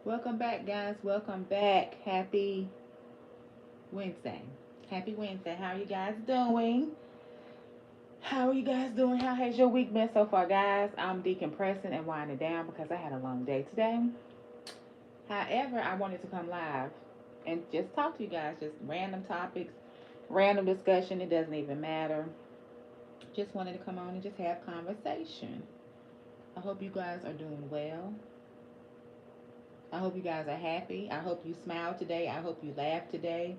Welcome back, guys. Welcome back. Happy Wednesday. Happy Wednesday. How are you guys doing? How are you guys doing? How has your week been so far, guys? I'm decompressing and winding down because I had a long day today. However, I wanted to come live and just talk to you guys, just random topics, random discussion. It doesn't even matter. Just wanted to come on and just have conversation. I hope you guys are doing well. I hope you guys are happy. I hope you smile today. I hope you laugh today.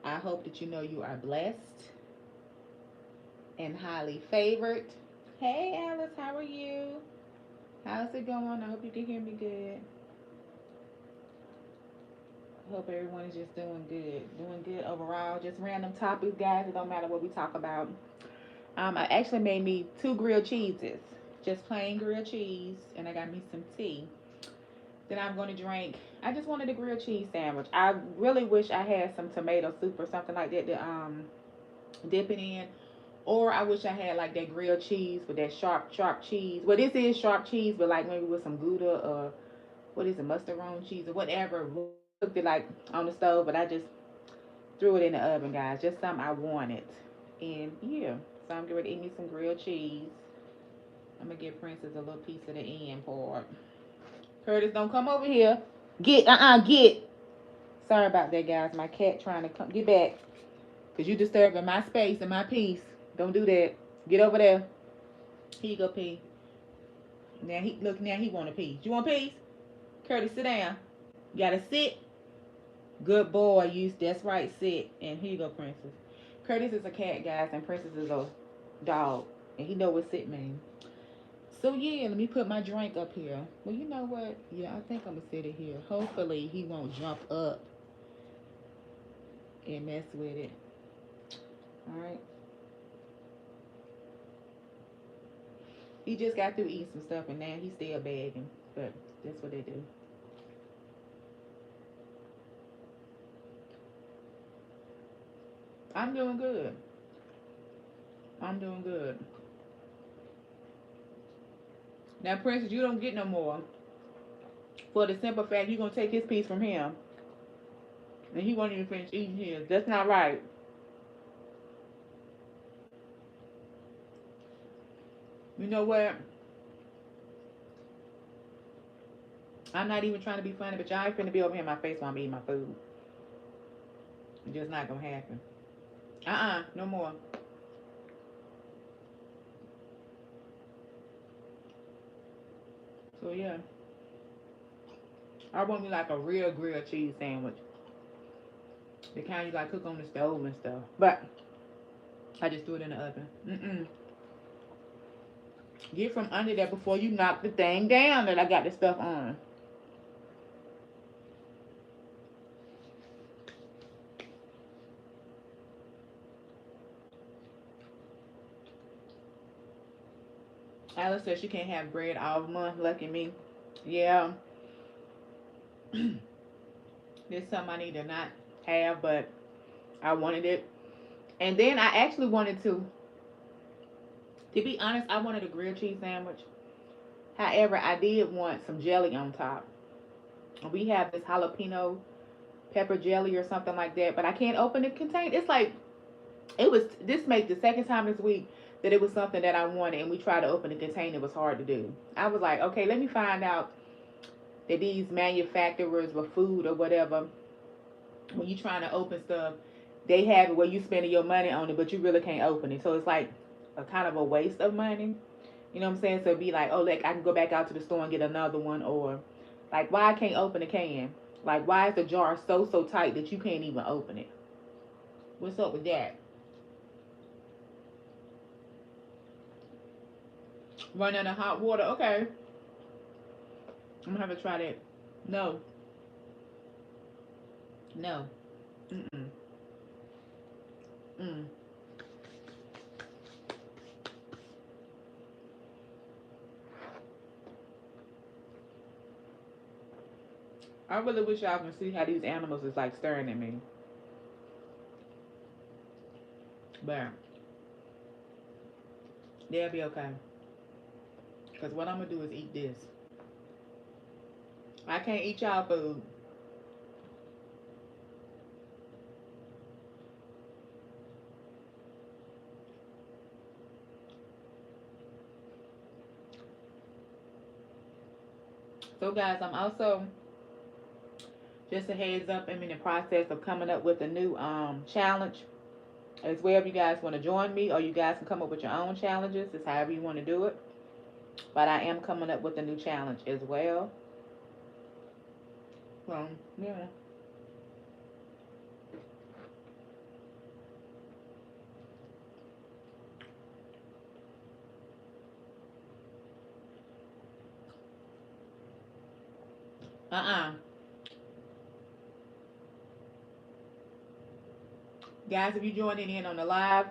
I hope that you know you are blessed and highly favored. Hey Alice, how are you? How's it going? I hope you can hear me good. I hope everyone is just doing good. Doing good overall. Just random topics, guys. It don't matter what we talk about. I actually made me two grilled cheeses. Just plain grilled cheese. And I got me some tea. Then I'm going to drink. I just wanted a grilled cheese sandwich. I really wish I had some tomato soup or something like that to dip it in. Or I wish I had like that grilled cheese with that sharp cheese. Well, this is sharp cheese, but like maybe with some Gouda or what is it, mustard cheese or whatever. Really cooked it like on the stove, but I just threw it in the oven, guys. Just something I wanted. And yeah, so I'm going to eat me some grilled cheese. I'm gonna give Princess a little piece of the end part. Curtis, don't come over here. Get. Sorry about that, guys. My cat trying to come. Get back. Because you disturbing my space and my peace. Don't do that. Get over there. Here you go, P. Now he want a piece. You want peace? Curtis, sit down. You gotta sit. Good boy. That's right, sit. And here you go, Princess. Curtis is a cat, guys, and Princess is a dog. And he know what sit means. So yeah, let me put my drink up here. Well, you know what? Yeah, I think I'm gonna sit it here. Hopefully he won't jump up and mess with it. All right. He just got through eating some stuff and now he's still begging. But that's what they do. I'm doing good. I'm doing good. Now, Princess, you don't get no more. For the simple fact you're gonna take his piece from him and he won't even finish eating his. That's not right. You know what? I'm not even trying to be funny, but y'all ain't finna be over here in my face while I'm eating my food. It's just not gonna happen. No more. So yeah, I want me like a real grilled cheese sandwich. The kind you like cook on the stove and stuff. But I just threw it in the oven. Get from under there before you knock the thing down that I got the stuff on. Alice says she can't have bread all month. Lucky me. Yeah, there's something I need to not have, but I wanted it. And then I actually wanted to be honest, I wanted a grilled cheese sandwich. However, I did want some jelly on top. We have this jalapeno pepper jelly or something like that, but I can't open the container. It's like it was this made the second time this week that it was something that I wanted and we tried to open the container. It was hard to do. I was like, okay, let me find out that these manufacturers of food or whatever, when you're trying to open stuff, they have it where you spending your money on it, but you really can't open it. So it's like a kind of a waste of money. You know what I'm saying? So it'd be like, oh, like I can go back out to the store and get another one, or like why I can't open a can? Like why is the jar so tight that you can't even open it? What's up with that? Run out of hot water. Okay, I'm gonna have to try that. No, no, mm-mm, mm. I really wish y'all can see how these animals is like staring at me, but they'll be okay. Cause what I'm gonna do is eat this. I can't eat y'all food. So guys, I'm also, just a heads up, I'm in the process of coming up with a new challenge as well. If you guys want to join me, or you guys can come up with your own challenges, it's however you want to do it. But I am coming up with a new challenge as well. Yeah. Uh-uh. Guys, if you're joining in on the live,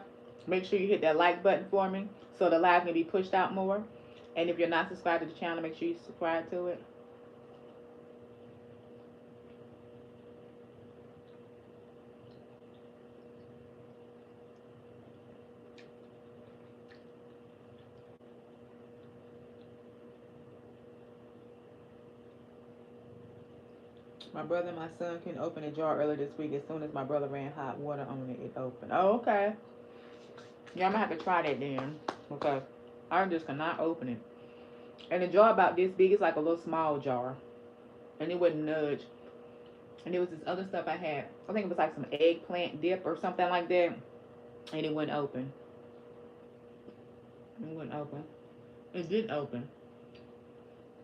make sure you hit that like button for me so the live can be pushed out more. And if you're not subscribed to the channel, make sure you subscribe to it. My brother and my son can open a jar earlier this week. As soon as my brother ran hot water on it, it opened. Oh, okay. Yeah, I'm gonna have to try that then, because I just cannot open it. And the jar about this big is like a little small jar, and it wouldn't nudge. And there was this other stuff I had. I think it was like some eggplant dip or something like that, and it wouldn't open. It wouldn't open. It didn't open.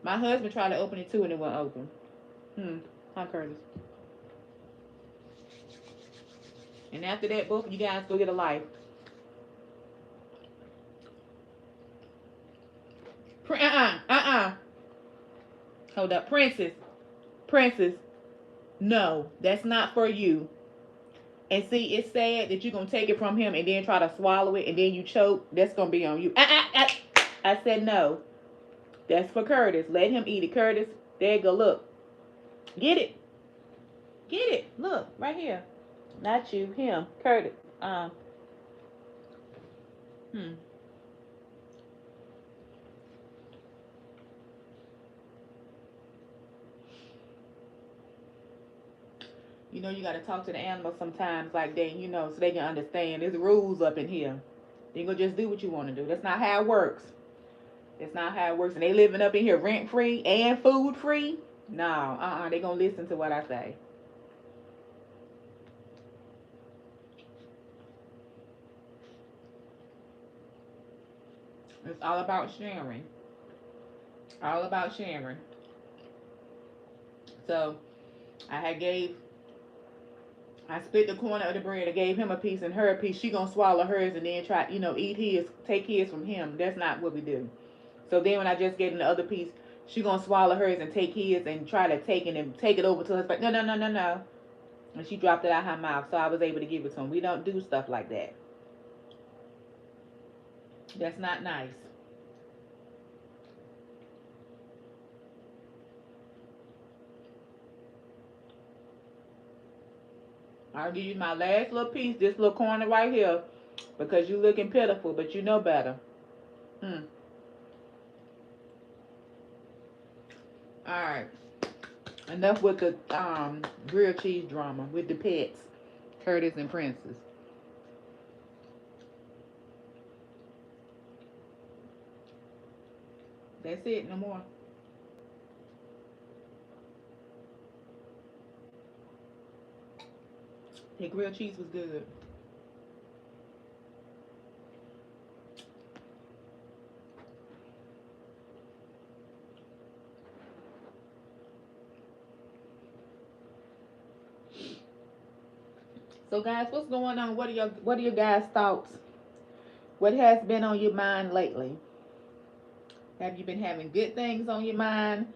My husband tried to open it too, and it wouldn't open. Hi, Curtis. And after that, both of you guys go get a life. Hold up, Princess. Princess. No, that's not for you. And see, it's sad that you're gonna take it from him and then try to swallow it and then you choke. That's gonna be on you. I said no. That's for Curtis. Let him eat it. Curtis, there you go. Look. Get it. Get it. Look, right here. Not you, him. Curtis. Hmm. You know, you got to talk to the animals sometimes like they, so they can understand. There's rules up in here. You gonna just do what you want to do. That's not how it works. That's not how it works. And they living up in here rent free and food free. No, they gonna listen to what I say. It's all about sharing. All about sharing. So I split the corner of the bread. I gave him a piece and her a piece. She gonna swallow hers and then try, eat his, take his from him. That's not what we do. So then when I just gave him the other piece, she gonna swallow hers and take his and try to take it and take it over to her. But no, no, no, no, no. And she dropped it out her mouth, so I was able to give it to him. We don't do stuff like that. That's not nice. I'll give you my last little piece, this little corner right here, because you looking pitiful, but you know better. Mm. All right. Enough with the grilled cheese drama with the pets, Curtis and Princess. That's it. No more. The grilled cheese was good. So guys, what's going on? What are your guys' thoughts? What has been on your mind lately? Have you been having good things on your mind?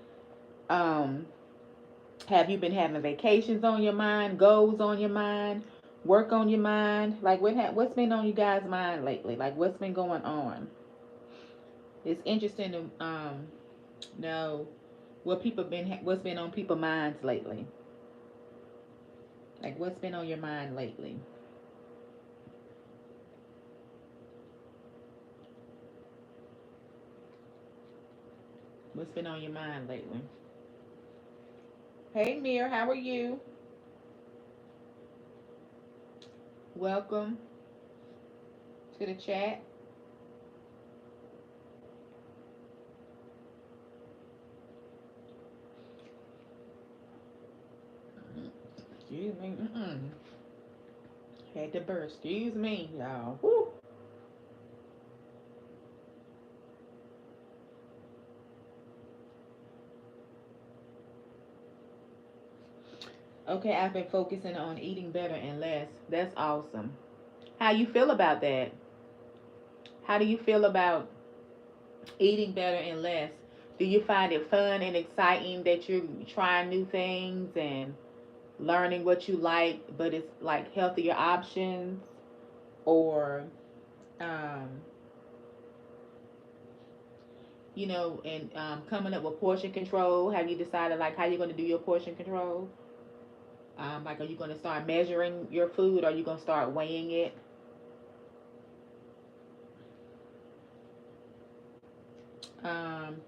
Um, have you been having vacations on your mind, goals on your mind, work on your mind? Like what's been on you guys' mind lately? Like what's been going on? It's interesting to know what's been on people's minds lately. Like what's been on your mind lately? What's been on your mind lately? Hey, Mir, how are you? Welcome to the chat. Excuse me. Had to burst. Excuse me, y'all. Woo. Okay, I've been focusing on eating better and less. That's awesome. How you feel about that? How do you feel about eating better and less? Do you find it fun and exciting that you're trying new things and learning what you like, but it's like healthier options? Or, um, and coming up with portion control? Have you decided like how you're going to do your portion control? Like, are you going to start measuring your food? Or are you going to start weighing it?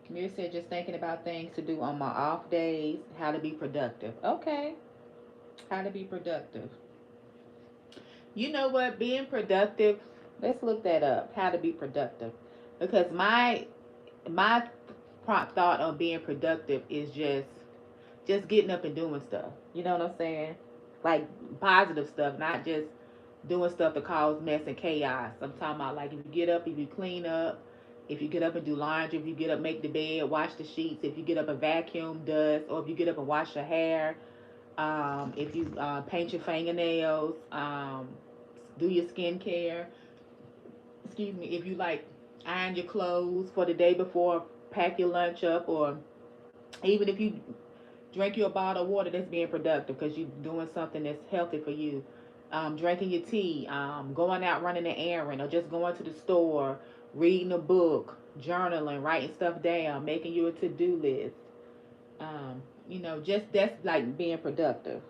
Mir said just thinking about things to do on my off days, how to be productive. Okay, how to be productive. You know what? Being productive. Let's look that up. How to be productive, because my prompt thought on being productive is just getting up and doing stuff. You know what I'm saying? Like positive stuff, not just doing stuff to cause mess and chaos. I'm talking about like if you get up, if you clean up, if you get up and do laundry, if you get up, make the bed, wash the sheets, if you get up and vacuum dust, or if you get up and wash your hair, if you paint your fingernails, do your skincare. Excuse me. If you like iron your clothes for the day before, pack your lunch up, or even if you drink you a bottle of water, that's being productive because you're doing something that's healthy for you. Drinking your tea, going out running an errand, or just going to the store, reading a book, journaling, writing stuff down, making you a to-do list. Just that's like being productive.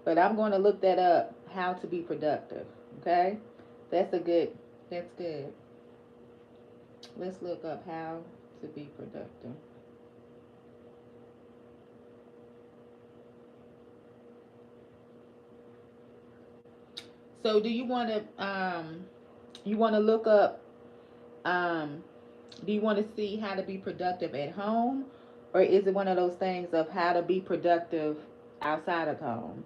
But I'm going to look that up, how to be productive. Okay, that's a good. That's good. Let's look up how to be productive. So, do you want to look up um, do you want to see how to be productive at home, or is it one of those things of how to be productive outside of home?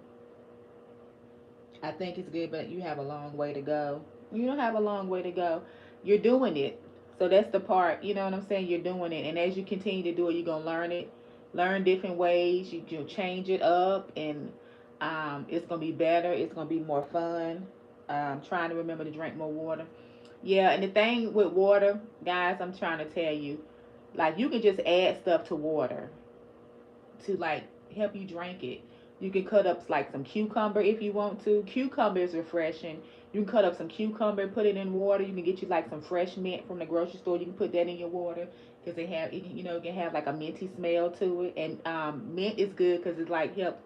I think it's good, but you have a long way to go. You don't have a long way to go. You're doing it. So that's the part, you know what I'm saying? You're doing it. And as you continue to do it, you're going to learn it, learn different ways. You'll change it up, and it's going to be better. It's going to be more fun. Trying to remember to drink more water. Yeah, and the thing with water, guys, I'm trying to tell you, like you can just add stuff to water to like help you drink it. You can cut up like some cucumber if you want to. Cucumber is refreshing. You can cut up some cucumber and put it in water. You can get you like some fresh mint from the grocery store. You can put that in your water because it can have like a minty smell to it. And mint is good because it's like help,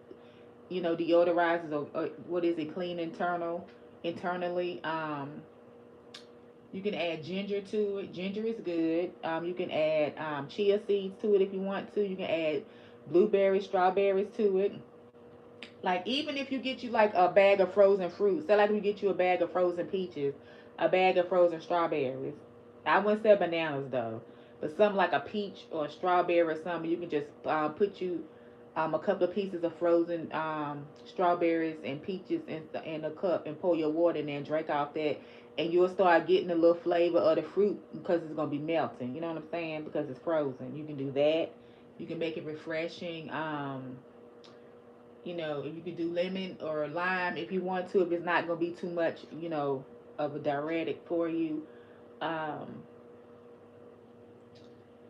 deodorizes or what is it, clean internally. You can add ginger to it. Ginger is good. You can add chia seeds to it if you want to. You can add blueberries, strawberries to it. Like even if you get you like a bag of frozen fruit, say like we get you a bag of frozen peaches, a bag of frozen strawberries. I wouldn't say bananas though, but something like a peach or a strawberry or something. You can just put you a couple of pieces of frozen strawberries and peaches in a cup and pour your water in there and drink off that, and you'll start getting a little flavor of the fruit because it's gonna be melting. You know what I'm saying? Because it's frozen. You can do that. You can make it refreshing. You could do lemon or lime if you want to, if it's not gonna be too much, of a diuretic for you. Um,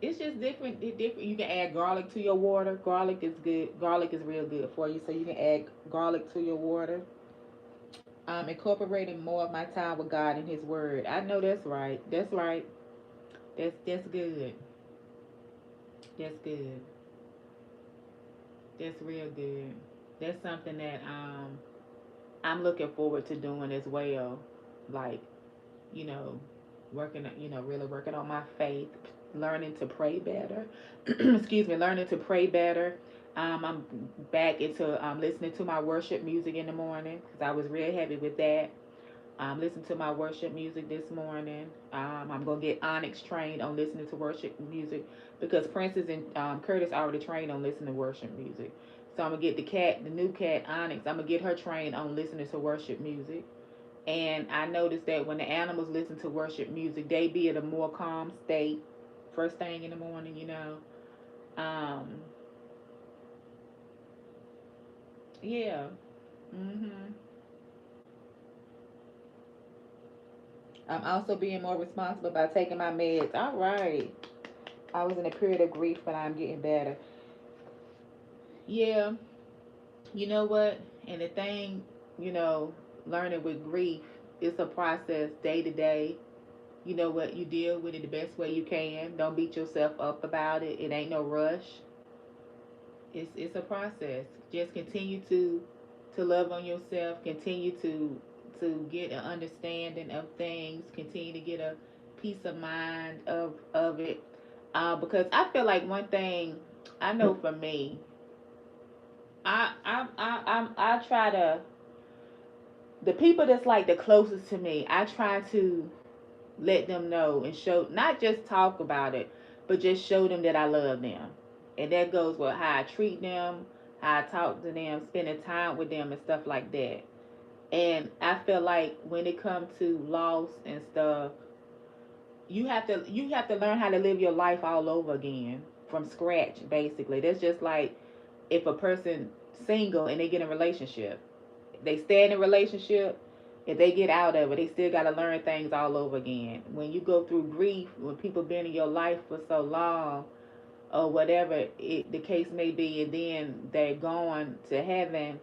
it's just different. Different. You can add garlic to your water. Garlic is good. Garlic is real good for you, so you can add garlic to your water. Incorporating more of my time with God and His Word. I know that's right. That's right. That's good. That's good. That's real good. That's something that I'm looking forward to doing as well. Like, you know, really working on my faith, learning to pray better. Excuse me, learning to pray better. I'm back into listening to my worship music in the morning because I was real heavy with that. Listen to my worship music this morning. I'm gonna get Onyx trained on listening to worship music because Princess and Curtis already trained on listening to worship music. So I'm gonna get the new cat Onyx. I'm gonna get her trained on listening to worship music. And I noticed that when the animals listen to worship music, they be at a more calm state first thing in the morning. Um, yeah. Mhm. I'm also being more responsible by taking my meds. All right. I was in a period of grief, but I'm getting better. Yeah, you know what? And the thing, you know, learning with grief, it's a process day to day. You know what? You deal with it the best way you can. Don't beat yourself up about it. It ain't no rush. It's a process. Just continue to love on yourself. Continue to get an understanding of things. Continue to get a peace of mind of it. Because I feel like one thing I know for me, I try to the people that's like the closest to me. I try to let them know and show, not just talk about it, but just show them that I love them. And that goes with how I treat them, how I talk to them, spending time with them and stuff like that. And I feel like when it comes to loss and stuff, you have to learn how to live your life all over again from scratch basically. That's just like if a person single and they get in a relationship. They stay in a relationship, if they get out of it, they still got to learn things all over again. When you go through grief, when people been in your life for so long, or whatever the case may be, and then they're going to heaven,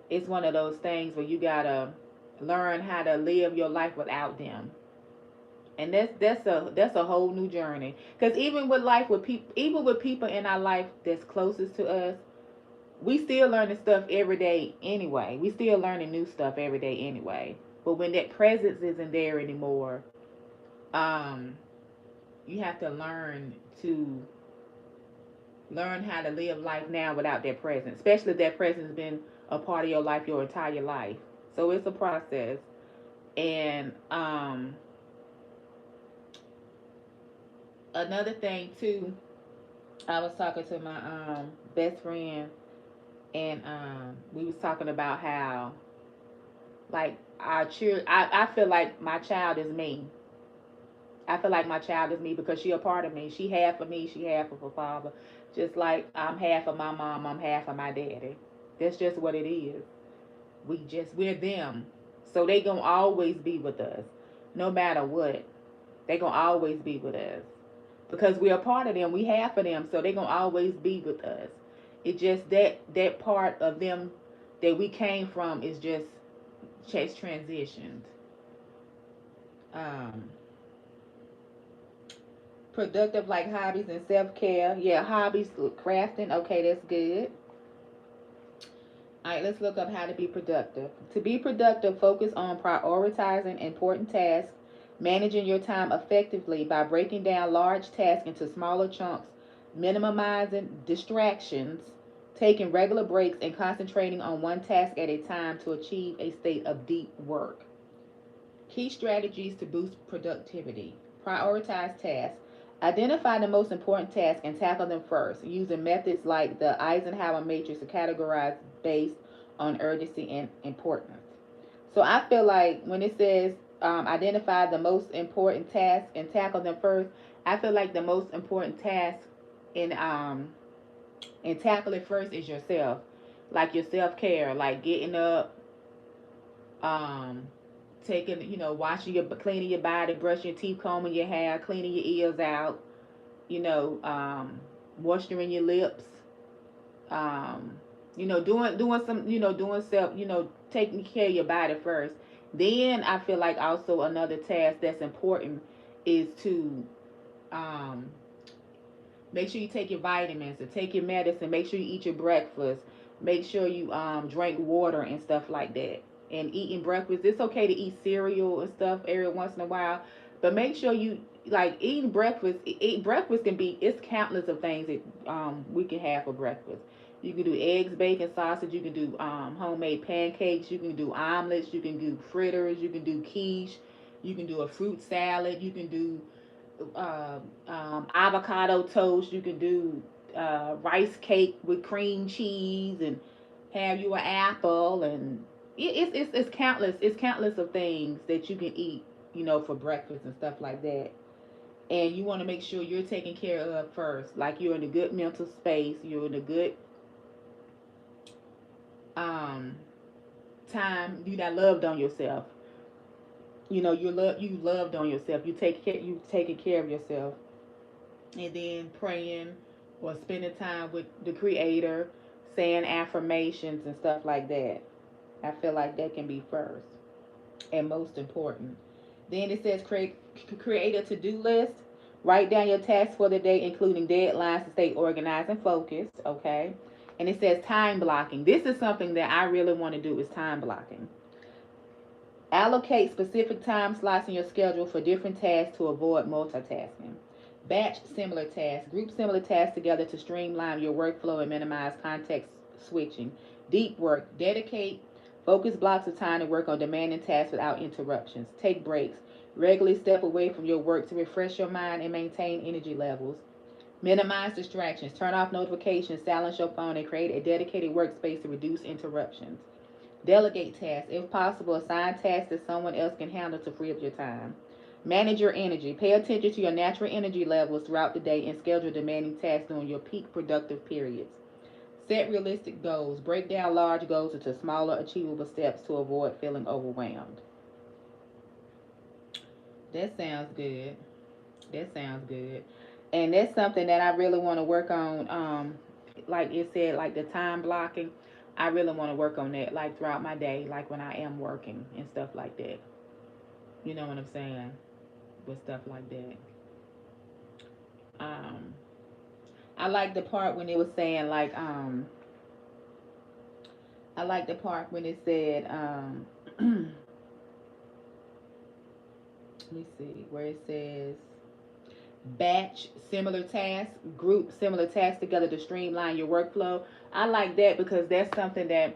it's one of those things where you gotta learn how to live your life without them, and that's a whole new journey. Because even with life with people, even with people in our life that's closest to us, we still learning stuff every day anyway. We still learning new stuff every day anyway. But when that presence isn't there anymore, um, you have to to learn how to live life now without that presence, especially if that presence has been a part of your life your entire life. So it's a process. And another thing too, I was talking to my best friend, and we was talking about how like our children. I feel like my child is me. I feel like my child is me because she a part of me. She half of me. She half of her father. Just like I'm half of my mom. I'm half of my daddy. That's just what it is. We're them. So they gonna always be with us, no matter what. They gonna always be with us because we're a part of them. We half of them, so they gonna always be with us. It just that part of them that we came from is just transitioned. Um, Productive like hobbies and self care. Yeah, hobbies, crafting. Okay, that's good. All right, let's look up how to be productive. To be productive, focus on prioritizing important tasks, managing your time effectively by breaking down large tasks into smaller chunks, minimizing distractions, taking regular breaks, and concentrating on one task at a time to achieve a state of deep work. Key strategies to boost productivity. Prioritize tasks. Identify the most important tasks and tackle them first, using methods like the Eisenhower matrix to categorize based on urgency and importance. So I feel like when it says identify the most important tasks and tackle them first, I feel like the most important task in and tackle it first is yourself, like your self care, like getting up, um, taking, washing cleaning your body, brushing your teeth, combing your hair, cleaning your ears out, you know, moisturizing your lips, um, doing some, doing self, taking care of your body first. Then I feel like also another task that's important is to um, make sure you take your vitamins and take your medicine. Make sure you eat your breakfast. Make sure you drink water and stuff like that. And eating breakfast, it's okay to eat cereal and stuff every once in a while, but make sure you like eating breakfast. Eat breakfast can be, it's countless of things that we can have for breakfast. You can do eggs, bacon, sausage. You can do homemade pancakes. You can do omelets. You can do fritters. You can do quiche. You can do a fruit salad. You can do avocado toast. You can do rice cake with cream cheese and have you an apple, and it's countless. It's countless of things that you can eat, for breakfast and stuff like that. And you want to make sure you're taken care of first. Like you're in a good mental space. You're in a good um, time. You got loved on yourself. You loved on yourself. You taking care of yourself, and then praying or spending time with the Creator, saying affirmations and stuff like that. I feel like that can be first and most important. Then it says create a to-do list. Write down your tasks for the day, including deadlines to stay organized and focused. Okay. And it says time blocking. This is something that I really want to do, is time blocking. Allocate specific time slots in your schedule for different tasks to avoid multitasking. Batch similar tasks. Group similar tasks together to streamline your workflow and minimize context switching. Deep work. Dedicate focus blocks of time to work on demanding tasks without interruptions. Take breaks. Regularly step away from your work to refresh your mind and maintain energy levels. Minimize distractions. Turn off notifications, silence your phone, and create a dedicated workspace to reduce interruptions. Delegate tasks. If possible, assign tasks that someone else can handle to free up your time. Manage your energy. Pay attention to your natural energy levels throughout the day and schedule demanding tasks during your peak productive periods. Set realistic goals. Break down large goals into smaller, achievable steps to avoid feeling overwhelmed. That sounds good. That sounds good. And that's something that I really want to work on. Like it said, like the time blocking. I really want to work on that, like throughout my day, like when I am working and stuff like that. You know what I'm saying? With stuff like that. Um, I like the part when it was saying like I like the part when it said let me see where it says batch similar tasks, group similar tasks together to streamline your workflow. I like that because that's something that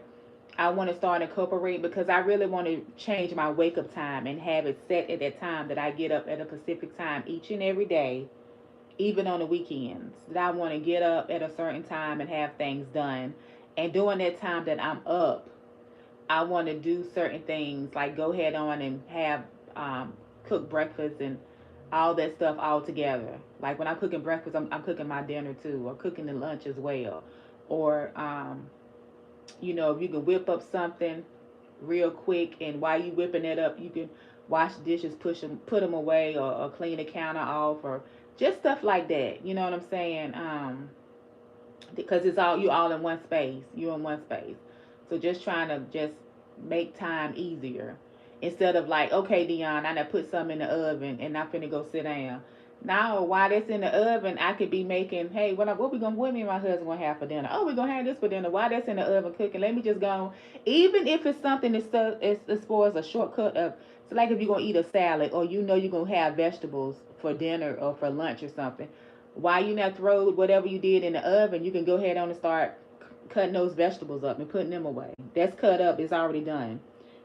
I want to start incorporating, because I really want to change my wake up time and have it set at that time that I get up at a specific time each and every day, even on the weekends. That I want to get up at a certain time and have things done. And during that time that I'm up, I want to do certain things like go ahead on and have cook breakfast and all that stuff all together. Like when I'm cooking breakfast, I'm cooking my dinner too, or cooking the lunch as well. Or, if you can whip up something real quick, and while you whipping it up, you can wash the dishes, put them away, or clean the counter off, or just stuff like that. You know what I'm saying? Because it's all you all in one space. You're in one space. So just trying to just make time easier. Instead of like, okay, Dionne, I done put something in the oven and I'm finna go sit down. Now, while that's in the oven, I could be making, hey, what me and my husband gonna have for dinner? Oh, we're gonna have this for dinner. While that's in the oven cooking, let me just go. Even if it's something that's so, as far as a shortcut of, so like if you're gonna eat a salad, or you're gonna have vegetables for dinner or for lunch or something, while you not throw whatever you did in the oven, you can go ahead on and start cutting those vegetables up and putting them away. That's cut up. It's already done.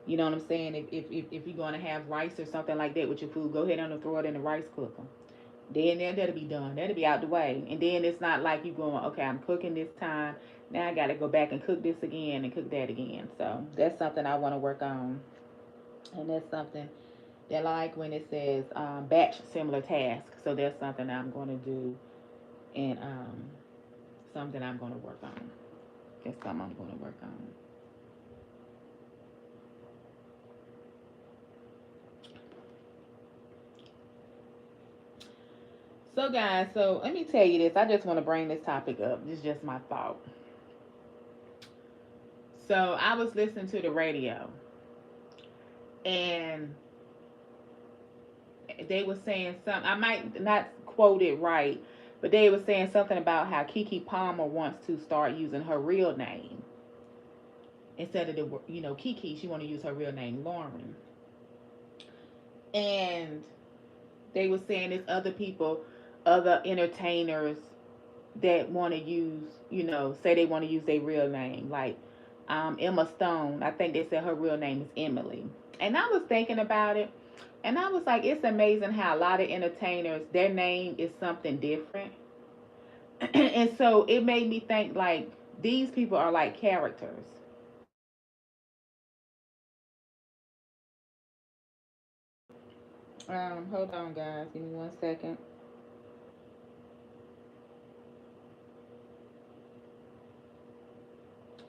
You know what I'm saying? If you're going to have rice or something like that with your food, go ahead and throw it in the rice cooker. Then that'll be done. That'll be out the way. And then it's not like you going, okay, I'm cooking this time. Now I got to go back and cook this again and cook that again. So that's something I want to work on. And that's something that I like when it says batch similar tasks. So that's something I'm going to do, and something I'm going to work on. That's something I'm going to work on. So, guys, so let me tell you this. I just want to bring this topic up. This is just my thought. So, I was listening to the radio, and they were saying something. I might not quote it right, but they were saying something about how Keke Palmer wants to start using her real name instead of Keke. She want to use her real name, Lauren. And They were saying there's other people, other entertainers that want to use, say they want to use their real name, like Emma Stone. I think they said her real name is Emily. And I was thinking about it, and I was like, it's amazing how a lot of entertainers, their name is something different. And so it made me think like these people are like characters. Hold on, guys. Give me 1 second.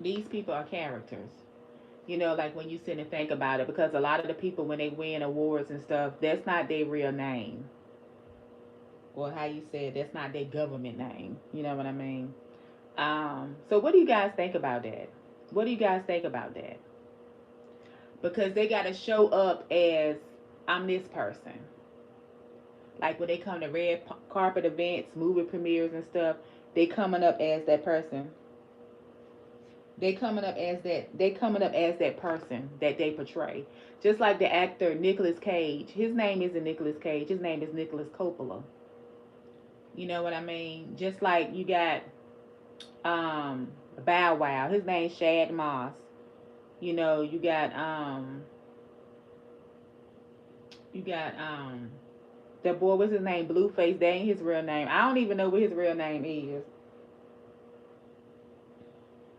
These people are characters. Like when you sit and think about it, because a lot of the people when they win awards and stuff, that's not their real name. Or how you said, that's not their government name. You know what I mean? So what do you guys think about that? What do you guys think about that? Because they got to show up as I'm this person. Like when they come to red carpet events, movie premieres and stuff, they coming up as that person. They coming up as that. They coming up as that person that they portray. Just like the actor Nicolas Cage. His name isn't Nicolas Cage. His name is Nicholas Coppola. You know what I mean? Just like you got um Bow Wow. His name's Shad Moss. You got that boy, what's his name? Blueface. That ain't his real name. I don't even know what his real name is.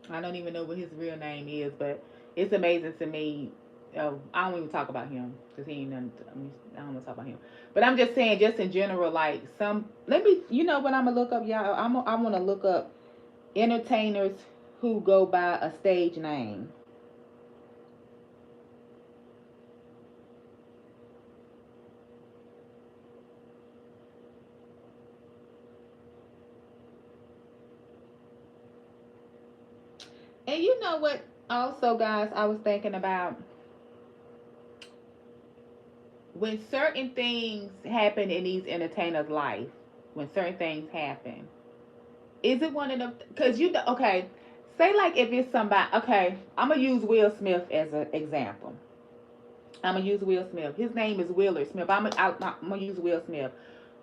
I don't even know what his real name is, but it's amazing to me. I don't even talk about him because he ain't nothing. I don't want to talk about him. But I'm just saying, just in general, like some. Let me. You know what I'm gonna look up, y'all. I want to look up entertainers who go by a stage name. And you know what? Also, guys, I was thinking about when certain things happen in these entertainers' life. When certain things happen, is it one of them? Because okay, say like if it's somebody. Okay, I'm gonna use Will Smith as an example. I'm gonna use Will Smith. His name is Willard Smith. I'm gonna use Will Smith.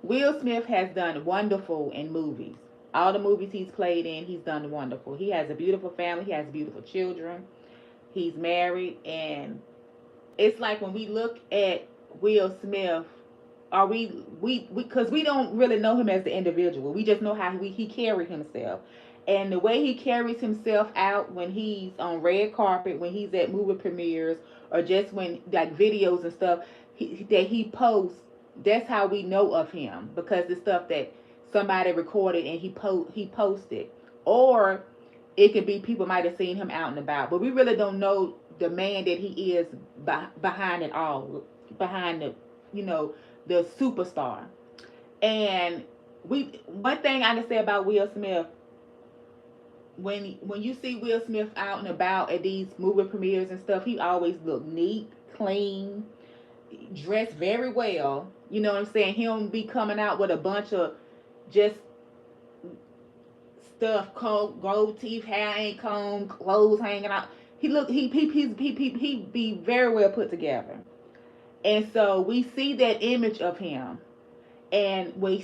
Will Smith has done wonderful in movies. All the movies he's played in, he's done wonderful. He has a beautiful family. He has beautiful children. He's married, and it's like when we look at Will Smith, are we because we don't really know him as the individual. We just know how he carried himself. And the way he carries himself out when he's on red carpet, when he's at movie premieres, or just when like videos and stuff that he posts, that's how we know of him because the stuff that somebody recorded and he posted, or it could be people might have seen him out and about, but we really don't know the man that he is behind it all, behind the, you know, the superstar. And one thing I can say about Will Smith, when you see Will Smith out and about at these movie premieres and stuff, he always look neat, clean, dressed very well. You know what I'm saying? He don't be coming out with a bunch of just stuff, cold, gold teeth, hair ain't combed, clothes hanging out. He be very well put together. And so we see that image of him, and we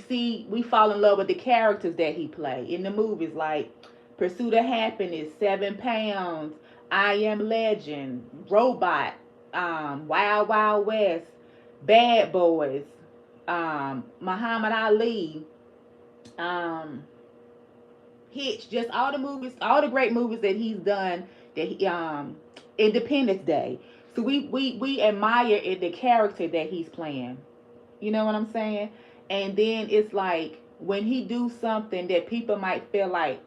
fall in love with the characters that he played in the movies, like Pursuit of Happiness, 7 Pounds, I Am Legend, Robot, Wild Wild West, Bad Boys, Muhammad Ali, um, Hitch, just all the movies, all the great movies that he's done. That Independence Day. So we admire the character that he's playing. You know what I'm saying? And then it's like when he do something that people might feel like,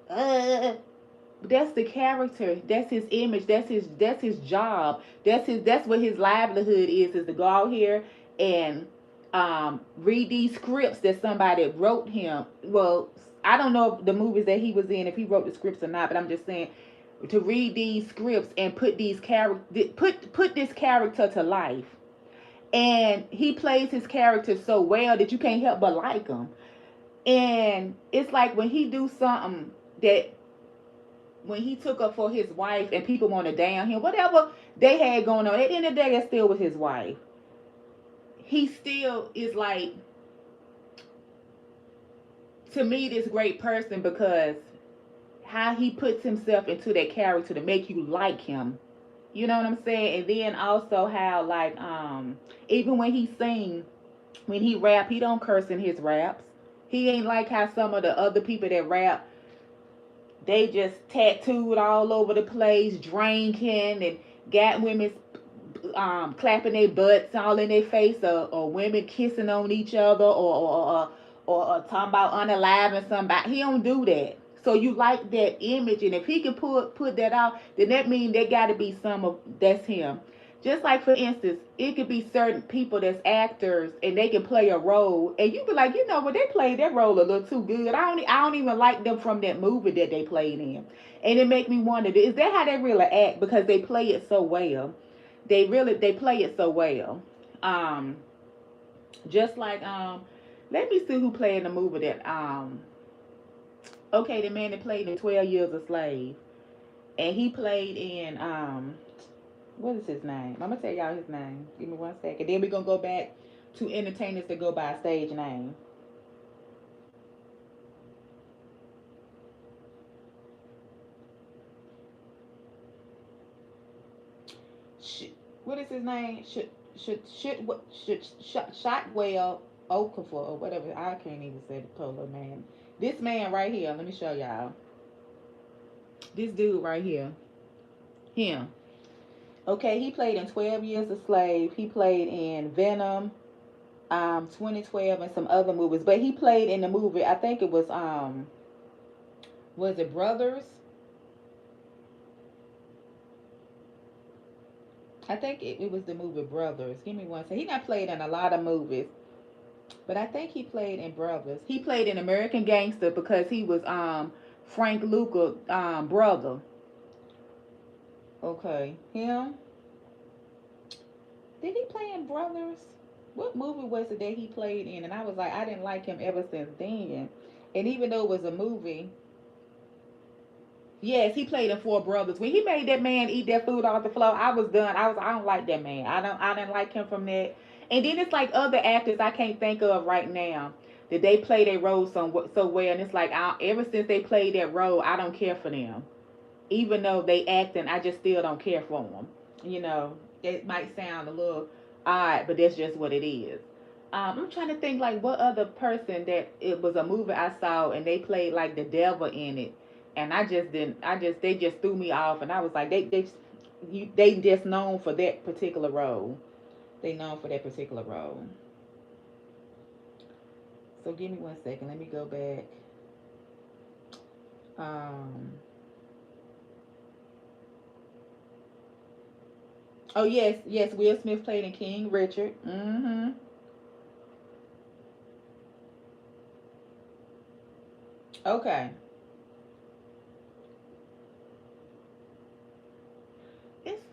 uh, that's the character. That's his image. That's his job. That's what his livelihood is to go out here and read these scripts that somebody wrote him. Well, I don't know the movies that he was in if he wrote the scripts or not, but I'm just saying to read these scripts and put this character to life. And he plays his character so well that you can't help but like him. And it's like when he do something that when he took up for his wife and people want to down him, whatever they had going on, at the end of the day, it still was his wife. he still is like, to me, this great person because how he puts himself into that character to make you like him. You know what I'm saying? And then also how like even when he sing, when he rap, he don't curse in his raps. He ain't like how some of the other people that rap, they just tattooed all over the place, drinking and got women clapping their butts all in their face, or women kissing on each other, or talking about unaliving somebody. He don't do that. So you like that image, and if he can put that out, then that means there got to be some of that's him. Just like for instance, it could be certain people that's actors and they can play a role, and you be like, you know what, they played that role a little too good. I don't even like them from that movie that they played in, and it make me wonder, is that how they really act because they play it so well? They play it so well. Um, just like let me see who played in the movie that okay, the man that played in 12 Years a Slave, and he played in what is his name? I'm gonna tell y'all his name. Give me 1 second. Then we're gonna go back to entertainers that go by stage name. Sh- what is his name? Shotwell Okafor or whatever. I can't even say the color, man. This man right here. Let me show y'all. This dude right here. Him. Okay, he played in 12 Years a Slave. He played in Venom, 2012, and some other movies. But he played in the movie, I think it was it Brothers? I think it was the movie Brothers. Give me one second. He not played in a lot of movies, but I think he played in Brothers. He played in American Gangster because he was Frank Lucas brother. Okay, him. Did he play in Brothers? What movie was it that he played in? And I was like, I didn't like him ever since then. And even though it was a movie, yes, he played in Four Brothers. When he made that man eat that food off the floor, I was done. I don't like that man. I didn't like him from that. And then it's like other actors I can't think of right now that they play their role so well. And it's like ever since they played that role, I don't care for them. Even though they acting, I just still don't care for them. You know, it might sound a little odd, but that's just what it is. I'm trying to think like what other person that it was a movie I saw and they played like the devil in it, and I just didn't. I just they just threw me off, and I was like they just known for that particular role. They known for that particular role. So give me 1 second. Let me go back. Um. Oh yes, yes. Will Smith played in King Richard. Mm-hmm. Okay.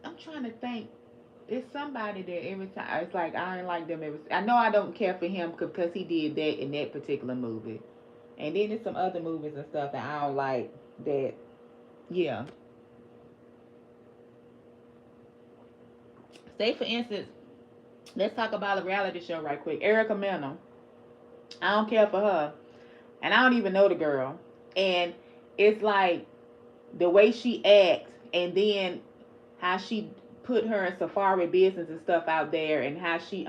I'm trying to think. It's somebody that every time it's like I don't like them. I know I don't care for him because he did that in that particular movie, and then there's some other movies and stuff that I don't like. That yeah. Say for instance, let's talk about a reality show right quick. Erica Mena. I don't care for her, and I don't even know the girl, and it's like the way she acts, and then how she put her and Safari business and stuff out there, and how she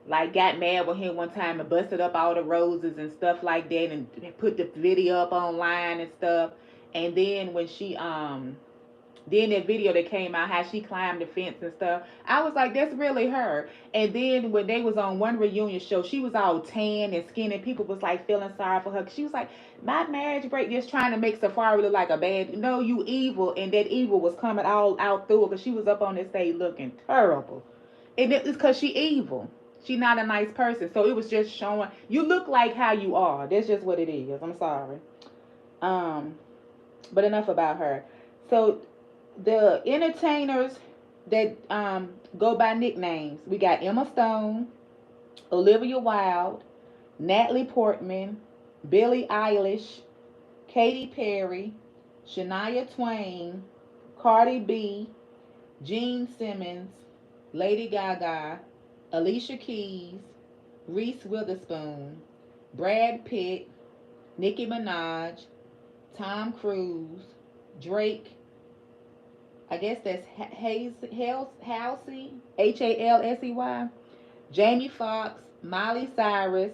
like got mad with him one time and busted up all the roses and stuff like that, and put the video up online and stuff. And then when she then that video that came out how she climbed the fence and stuff, I was like, that's really her. And then when they was on one reunion show, she was all tan and skinny. People was like feeling sorry for her. She was like, my marriage break, just trying to make Safari look like a bad, no, you evil. And that evil was coming all out through her because she was up on this stage looking terrible. And it's because she evil. She not a nice person. So it was just showing you look like how you are. That's just what it is. I'm sorry. Um, but enough about her. So the entertainers that go by nicknames, we got Emma Stone, Olivia Wilde, Natalie Portman, Billie Eilish, Katy Perry, Shania Twain, Cardi B, Gene Simmons, Lady Gaga, Alicia Keys, Reese Witherspoon, Brad Pitt, Nicki Minaj, Tom Cruise, Drake. I guess that's Halsey, Halsey, Jamie Foxx, Miley Cyrus,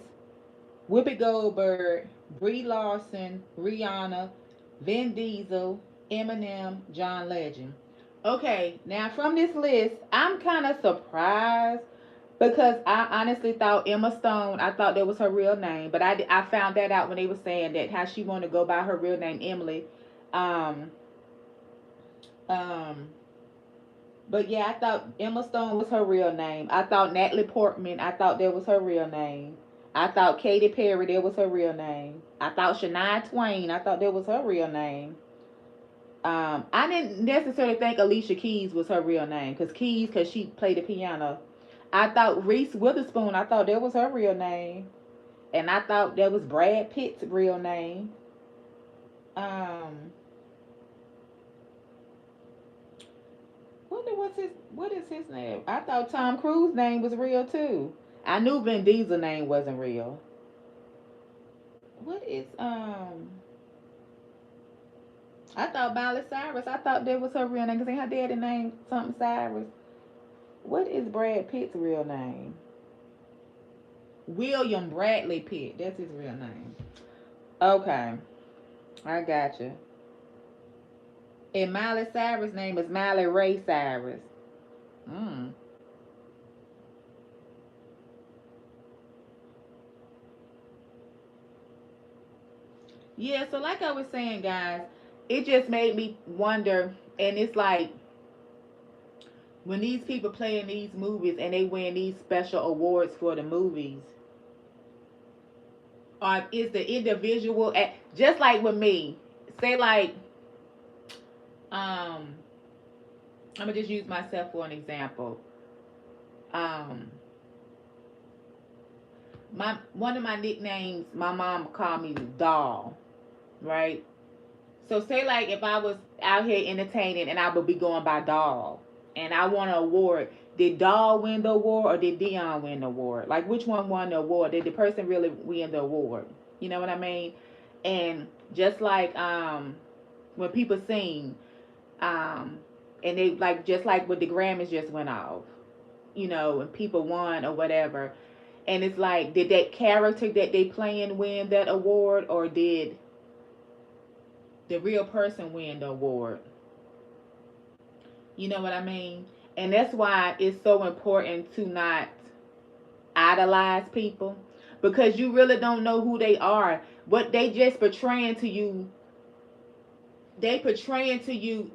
Whoopi Goldberg, Brie Larson, Rihanna, Vin Diesel, Eminem, John Legend. Okay, now from this list, I'm kind of surprised because I honestly thought Emma Stone, I thought that was her real name, but I found that out when they were saying that how she wanted to go by her real name, Emily. Um, um, but yeah, I thought Emma Stone was her real name. I thought Natalie Portman, I thought that was her real name. I thought Katy Perry, that was her real name. I thought Shania Twain, I thought that was her real name. I didn't necessarily think Alicia Keys was her real name, because she played the piano. I thought Reese Witherspoon, I thought that was her real name. And I thought that was Brad Pitt's real name. Um, what is his name? I thought Tom Cruise's name was real too. I knew Vin Diesel's name wasn't real. What is I thought Miley Cyrus. I thought that was her real name because her daddy named something Cyrus. What is Brad Pitt's real name? William Bradley Pitt. That's his real name. Okay, I got you. And Miley Cyrus' name is Miley Ray Cyrus. Mm. Yeah, so like I was saying, guys, it just made me wonder. And it's like when these people play in these movies and they win these special awards for the movies, or is the individual just like with me? Say like, um, I'm gonna just use myself for an example. Um, my one of my nicknames, my mom called me Doll, right? So say like if I was out here entertaining and I would be going by Doll and I won an award, did Doll win the award or did Dionne win the award? Like which one won the award? Did the person really win the award? You know what I mean? And just like when people sing, um and they like just like with the Grammys just went off, and people won or whatever. And it's like, did that character that they playing win that award or did the real person win the award? You know what I mean? And that's why it's so important to not idolize people because you really don't know who they are. What they just portraying to you, they portraying to you.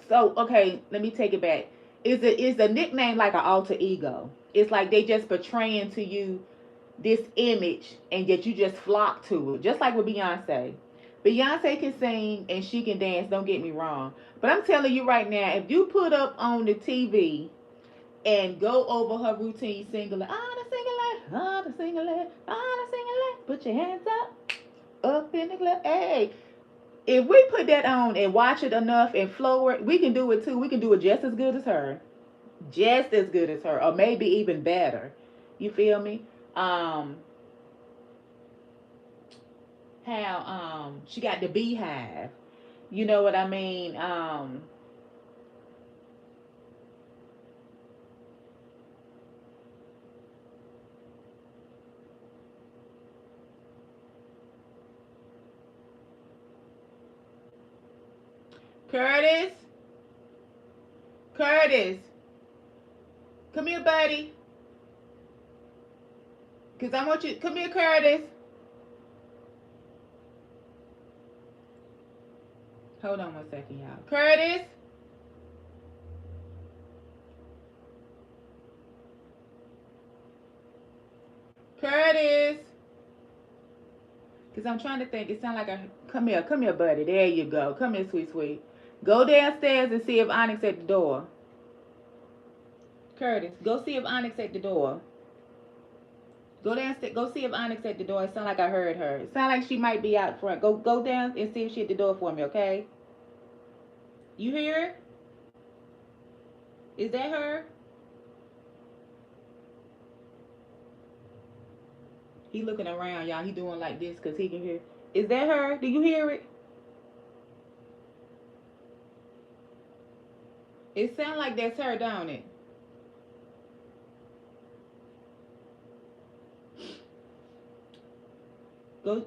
So okay, let me take it back. Is a nickname like an alter ego? It's like they just portraying to you this image and yet you just flock to it. Just like with Beyonce. Beyonce can sing and she can dance, don't get me wrong. But I'm telling you right now, if you put up on the TV and go over her routine singing, like, ah, the singing like, ah, the singing like, ah, the singing like, put your hands up in the club. Hey, if we put that on and watch it enough and flow it, we can do it too. We can do it just as good as her. Just as good as her, or maybe even better. You feel me? Um, how she got the beehive. You know what I mean? Curtis, Curtis, come here, buddy. Cause I want you. Come here, Curtis. Hold on 1 second, y'all. Curtis, Curtis. Cause I'm trying to think. It sounds like a come here, buddy. There you go. Come here, sweet, sweet. Go downstairs and see if Onyx at the door. Curtis, go see if Onyx at the door. Go downstairs. Go see if Onyx at the door. It sounds like I heard her. It sounds like she might be out front. Go down and see if she at the door for me, okay? You hear her? Is that her? He looking around, y'all. He doing like this because he can hear. Is that her? Do you hear it? It sounds like that's her, don't it? Go.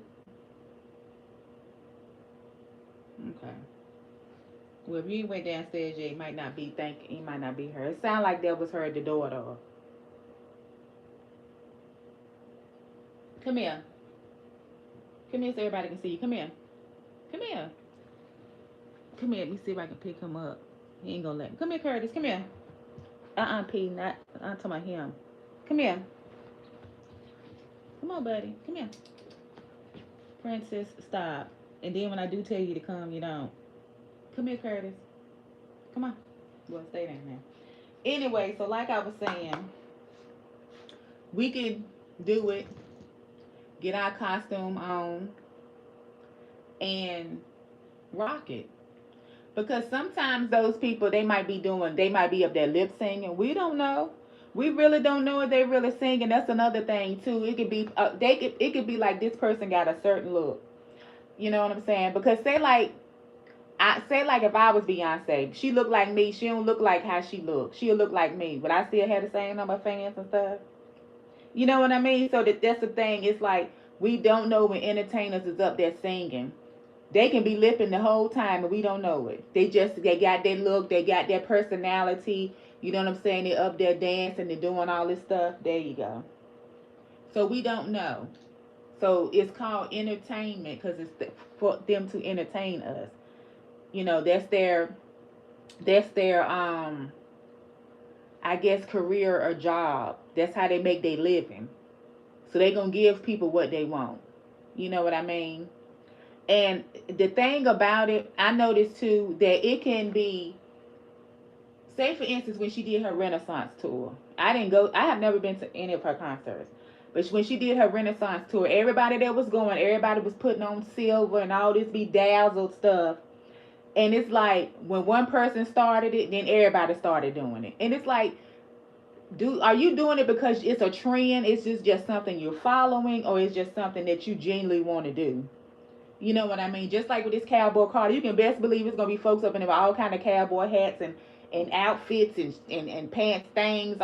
Okay. Well, if you went downstairs, yeah, it might not be thinking. It might not be her. It sounded like that was her at the door, though. Come here. Come here so everybody can see you. Come here. Come here. Come here. Let me see if I can pick him up. He ain't gonna let me. Come here, Curtis. Come here. P. Not. I'm talking about him. Come here. Come on, buddy. Come here. Princess, stop. And then when I do tell you to come, you don't. Come here, Curtis. Come on. Well, stay down there. Anyway, so like I was saying, we could do it, get our costume on, and rock it. Because sometimes those people, they might be up there lip singing. We don't know. We really don't know if they really singing. That's another thing too. It could be it could be like this person got a certain look. You know what I'm saying? Because I say like if I was Beyonce, she look like me. She don't look like how she look. She'll look like me, but I still have the same number of fans and stuff. You know what I mean? So that's the thing. It's like we don't know when entertainers is up there singing. They can be lipping the whole time and we don't know it. They got their look, they got their personality. You know what I'm saying? They're up there dancing, they're doing all this stuff. There you go. So we don't know. So it's called entertainment because for them to entertain us. You know, that's their I guess career or job. That's how they make their living. So they gonna give people what they want. You know what I mean? And the thing about it, I noticed too that it can be, say for instance, when she did her Renaissance tour. I have never been to any of her concerts. But when she did her Renaissance tour, everybody that was going, everybody was putting on silver and all this bedazzled stuff. And it's like when one person started it, then everybody started doing it. And it's like, are you doing it because it's a trend? It's just something you're following, or it's just something that you genuinely want to do? You know what I mean? Just like with this cowboy Carter, you can best believe it's gonna be folks up in there with all kind of cowboy hats and outfits and pants things.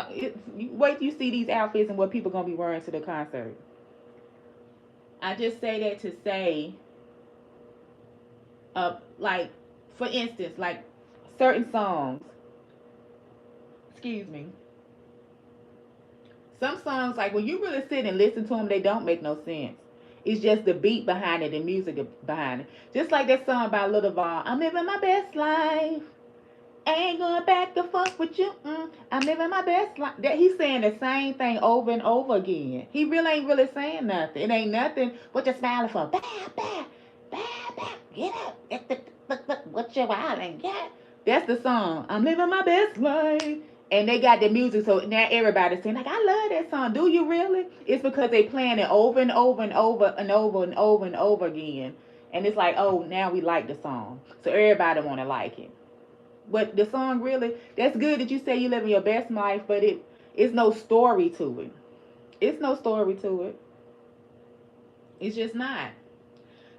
Wait till you see these outfits and what people gonna be wearing to the concert. I just say that to say, like for instance, like certain songs. Excuse me. Some songs, like when you really sit and listen to them, they don't make no sense. It's just the beat behind it, the music behind it. Just like that song by Little Vaughn, I'm living my best life. Ain't going back and forth with you. I'm living my best life. That he's saying the same thing over and over again. He really ain't really saying nothing. It ain't nothing. What you smiling for? Bah, bah, bah, bah. Get up. What you wilding? Get. That's the song. I'm living my best life. And they got the music, so now everybody's saying, like, I love that song. Do you really? It's because they playing it over and over and over and over and over and over again. And it's like, oh, now we like the song. So everybody want to like it. But the song really, that's good that you say you living your best life, but it's no story to it. It's no story to it. It's just not.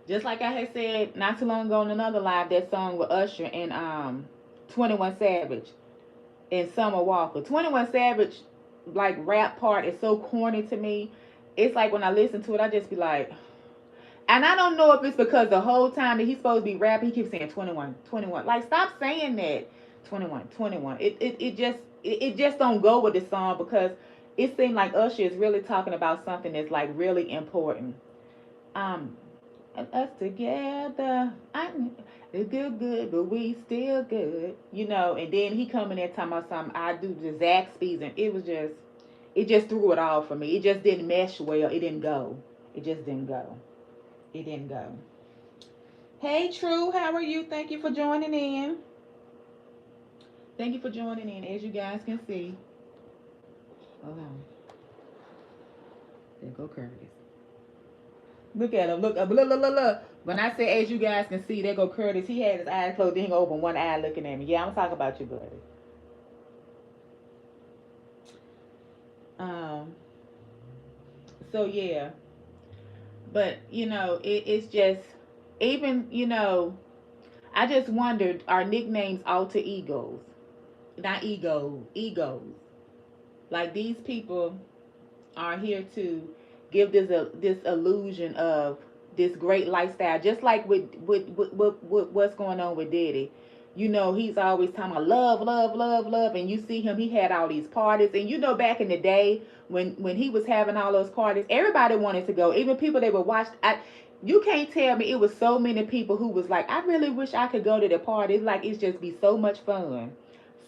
Just like I had said not too long ago in another live, that song with Usher and 21 Savage and Summer Walker. 21 Savage, like, rap part is so corny to me. It's like when I listen to it, I just be like, and I don't know if it's because the whole time that he's supposed to be rapping, he keeps saying 21, 21. Like, stop saying that. 21, 21. It just don't go with the song because it seemed like Usher is really talking about something that's like really important. Um, and us together, it's good, but we still good, you know. And then he coming there talking about something. I do the Zaxby's, and it just threw it all for me. It just didn't mesh well. It didn't go. It just didn't go. It didn't go. Hey, True, how are you? Thank you for joining in. Thank you for joining in. As you guys can see, hold on. There go Curtis. Look at him. Look, look. When I say as you guys can see, there go Curtis. He had his eyes closed, then he opened one eye looking at me. Yeah, I'm talking about you, buddy. Um. So yeah. But it's just, even I just wondered, our nicknames alter egos, not egos. Like, these people are here to give this illusion of this great lifestyle, just like with what's going on with Diddy. He's always talking about love, love, love, love, and you see him. He had all these parties, and back in the day when he was having all those parties, everybody wanted to go. Even people that would watch. You can't tell me it was so many people who was like, I really wish I could go to the party. Like, it's just be so much fun,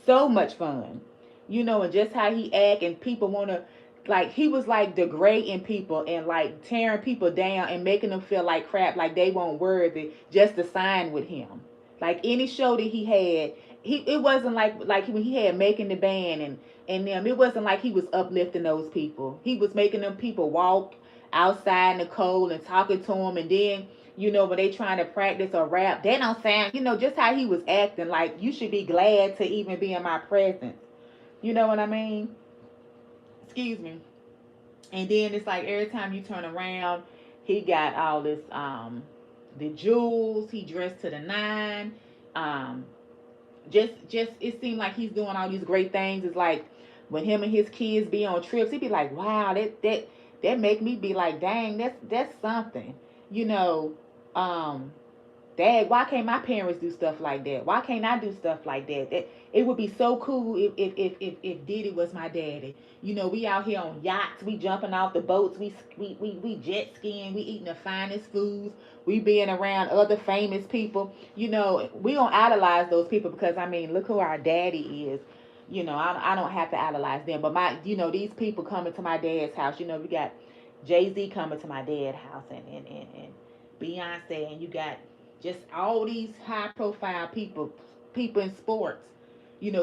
so much fun. And just how he act, and people want to, like, he was like degrading people and like tearing people down and making them feel like crap, like they weren't worthy just to sign with him. Like, any show that he had, it wasn't like when he had Making the Band and them, it wasn't like he was uplifting those people. He was making them people walk outside in the cold and talking to them, and then when they trying to practice or rap, they don't sound, just how he was acting, like, you should be glad to even be in my presence. You know what I mean? Excuse me. And then it's like every time you turn around, he got all this the jewels, he dressed to the nine. Um just it seemed like he's doing all these great things. It's like when him and his kids be on trips, he'd be like, wow, that make me be like, dang, that's something. You know, um Dad, why can't my parents do stuff like that? Why can't I do stuff like that? It would be so cool if Diddy was my daddy. We out here on yachts, we jumping off the boats, we jet skiing, we eating the finest foods, we being around other famous people. We don't idolize those people because, I mean, look who our daddy is. I don't have to idolize them, but these people coming to my dad's house. We got Jay-Z coming to my dad's house, and Beyonce, and you got just all these high profile people in sports,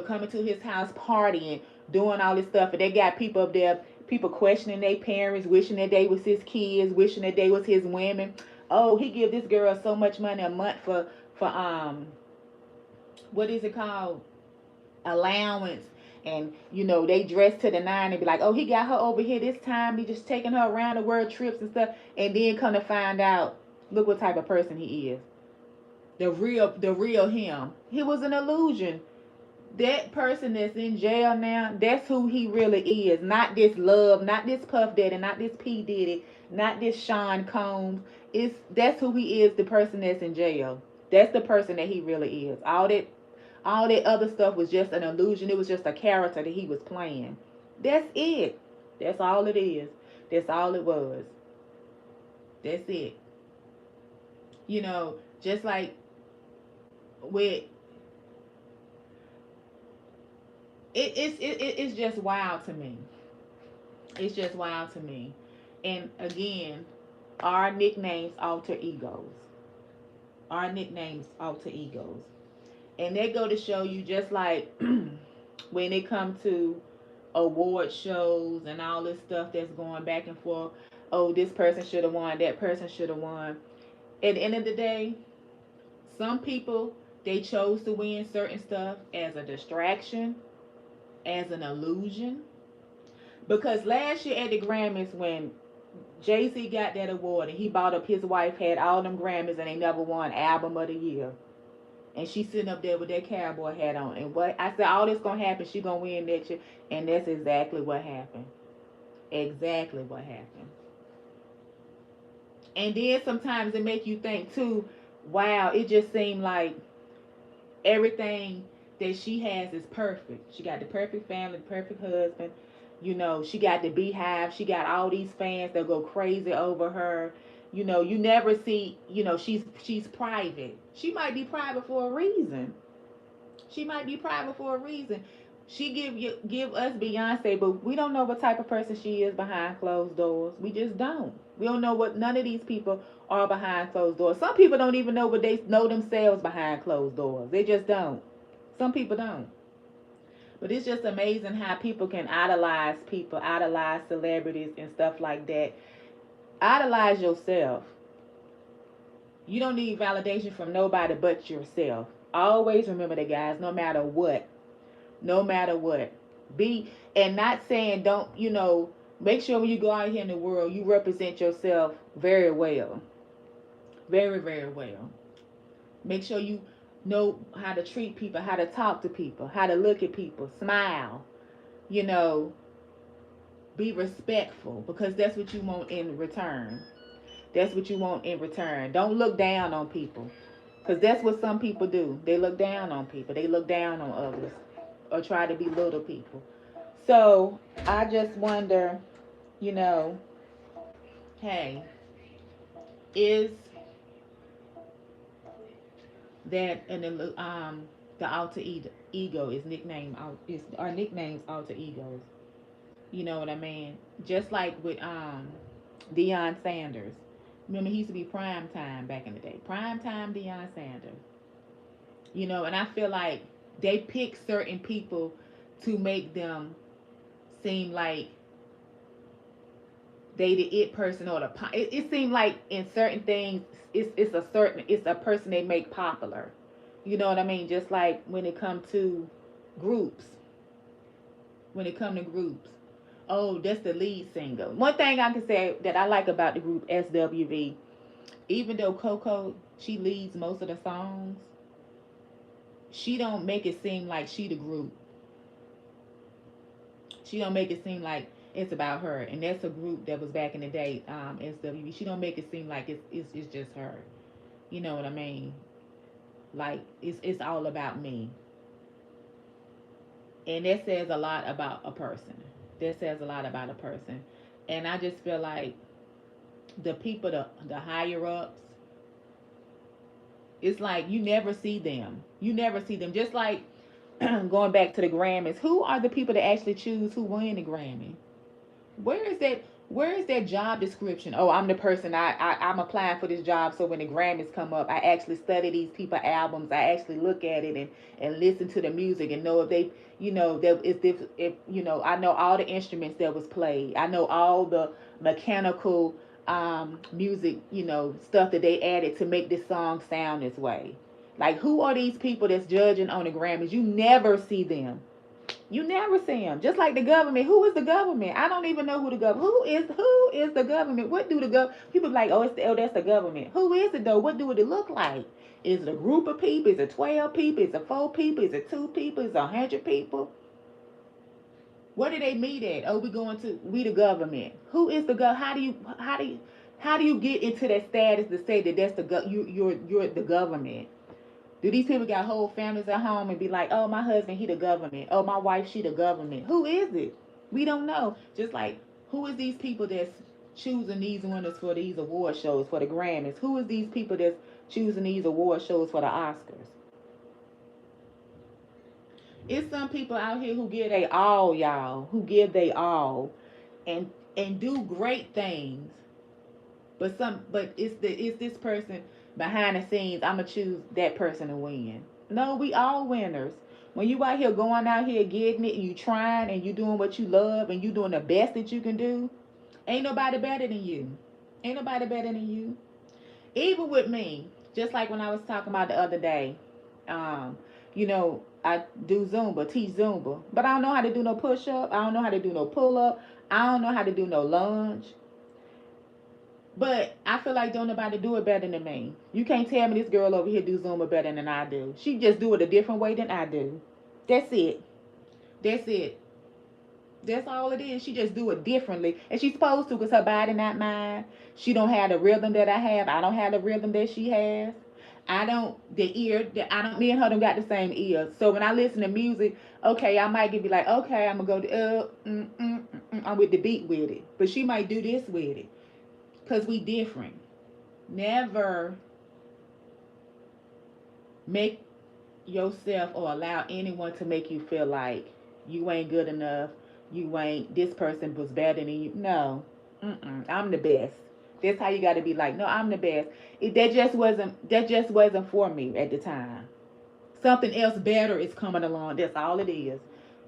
coming to his house partying, doing all this stuff. And they got people up there, people questioning their parents, wishing that they was his kids, wishing that they was his women. Oh, he give this girl so much money a month for what is it called? Allowance. And they dress to the nine and be like, oh, he got her over here this time, he just taking her around the world trips and stuff. And then come to find out, look what type of person he is. The real him. He was an illusion. That person that's in jail now, that's who he really is. Not this Love, not this Puff Daddy, not this P Diddy, not this Sean Combs. That's who he is. The person that's in jail. That's the person that he really is. All that other stuff was just an illusion. It was just a character that he was playing. That's it. That's all it is. That's all it was. That's it. Just like with it's just wild to me. It's just wild to me. And again, our nicknames alter egos. Our nicknames alter egos. And they go to show you, just like when it comes to award shows and all this stuff that's going back and forth. Oh, this person should have won, that person should have won. At the end of the day, some people, they chose to win certain stuff as a distraction, as an illusion. Because last year at the Grammys, when Jay-Z got that award and he bought up his wife, had all them Grammys, and they never won Album of the Year. And she's sitting up there with that cowboy hat on. And what I said, all this gonna happen, she gonna win next year. And that's exactly what happened. Exactly what happened. And then sometimes it make you think too, wow, it just seemed like everything that she has is perfect. She got the perfect family, the perfect husband. She got the beehive. She got all these fans that go crazy over her. You never see, she's private. She might be private for a reason. She might be private for a reason. She give us Beyonce, but we don't know what type of person she is behind closed doors. We just don't. We don't know what none of these people are behind closed doors. Some people don't even know what they know themselves behind closed doors. They just don't. Some people don't. But it's just amazing how people, idolize celebrities and stuff like that. Idolize yourself. You don't need validation from nobody but yourself. Always remember that, guys, no matter what. No matter what. And not saying don't, Make sure when you go out here in the world, you represent yourself very well. Very, very well. Make sure you know how to treat people, how to talk to people, how to look at people, smile, you know, be respectful because that's what you want in return. That's what you want in return. Don't look down on people because that's what some people do. They look down on people, they look down on others or try to belittle people. So I just wonder, you know, hey, is that and the alter ego is nickname is our nicknames alter egos. You know what I mean? Just like with Deion Sanders. Remember he used to be prime time back in the day. Prime time Deion Sanders. You know, and I feel like they pick certain people to make them seem like they the it person or it seemed like in certain things it's a person they make popular. You know what I mean? Just like when it comes to groups, when it come to groups. Oh, that's the lead singer. One thing I can say that I like about the group SWV, even though Coco she leads most of the songs, she don't make it seem like she the group. She don't make it seem like it's about her. And that's a group that was back in the day, SWV. She don't make it seem like it's just her. You know what I mean? Like it's all about me. And that says a lot about a person. That says a lot about a person. And I just feel like the people, the higher ups, it's like you never see them. You never see them. Just like going back to the Grammys, who are the people that actually choose who win the Grammy? Where is that job description? Oh, I'm the person I'm applying for this job, so when the Grammys come up, I actually study these people albums. I actually look at it and listen to the music and know if they, that if I know all the instruments that was played. I know all the mechanical music, stuff that they added to make this song sound this way. Like, who are these people that's judging on the Grammys? You never see them. You never see them. Just like the government. Who is the government? I don't even know who the government. Who is the government? What do the people be like? That's the government. Who is it though? What do it look like? Is it a group of people? Is it 12 people? Is it 4 people? Is it 2 people? Is it 100 people? Where do they meet at? Oh, we the government. Who is the how do you get into that status to say that that's you're the government? Do these people got whole families at home and be like, oh, my husband, he the government. Oh, my wife, she the government. Who is it? We don't know. Just like, who is these people that's choosing these winners for these award shows, for the Grammys? Who is these people that's choosing these award shows for the Oscars? It's some people out here who give they all, y'all, who give they all and do great things. But it's this person behind the scenes. I'ma choose that person to win. No, we all winners. When you out here going out here getting it, and you trying and you doing what you love and you doing the best that you can do, ain't nobody better than you. Ain't nobody better than you. Even with me, just like when I was talking about the other day, I do Zumba, teach Zumba, but I don't know how to do no push up. I don't know how to do no pull up. I don't know how to do no lunge. But I feel like don't nobody do it better than me. You can't tell me this girl over here do Zumba better than I do. She just do it a different way than I do. That's it. That's it. That's all it is. She just do it differently, and she's supposed to, cause her body not mine. She don't have the rhythm that I have. I don't have the rhythm that she has. I don't the ear that I don't. Me and her don't got the same ears. So when I listen to music, okay, I might be like, okay, I'm gonna go to I'm with the beat with it, but she might do this with it, cause we different. Never make yourself or allow anyone to make you feel like you ain't good enough. You ain't this person was better than you. No, I'm the best. That's how you got to be like. No, I'm the best. That just wasn't for me at the time. Something else better is coming along. That's all it is.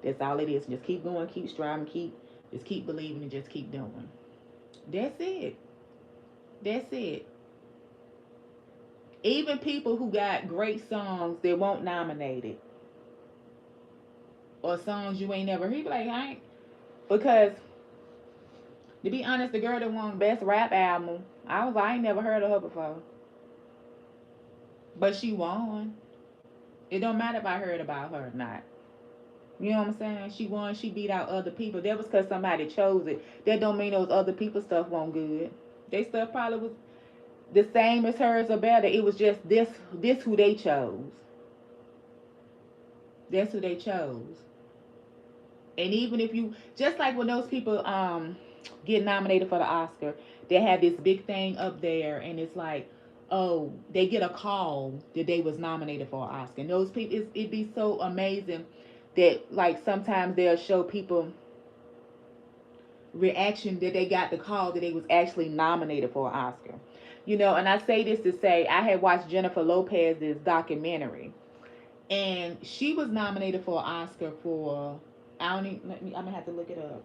That's all it is. Just keep going, keep striving, keep believing, and just keep doing. That's it. That's it. Even people who got great songs, they won't nominate it, or songs you ain't never heard. Like I ain't because To be honest, the girl that won Best Rap Album, I ain't never heard of her before. But she won. It don't matter if I heard about her or not. You know what I'm saying? She won. She beat out other people. That was because somebody chose it. That don't mean those other people's stuff won't good. They stuff probably was the same as hers or better. It was just this who they chose. That's who they chose. And even if you just like when those people get nominated for the Oscar, they have this big thing up there, and it's like, oh, they get a call that they was nominated for an Oscar. And those people, it'd be so amazing that like sometimes they'll show people reaction that they got the call that they was actually nominated for an Oscar. You know, and I say this to say I had watched Jennifer Lopez's documentary, and she was nominated for an Oscar for I don't even, I'm gonna have to look it up.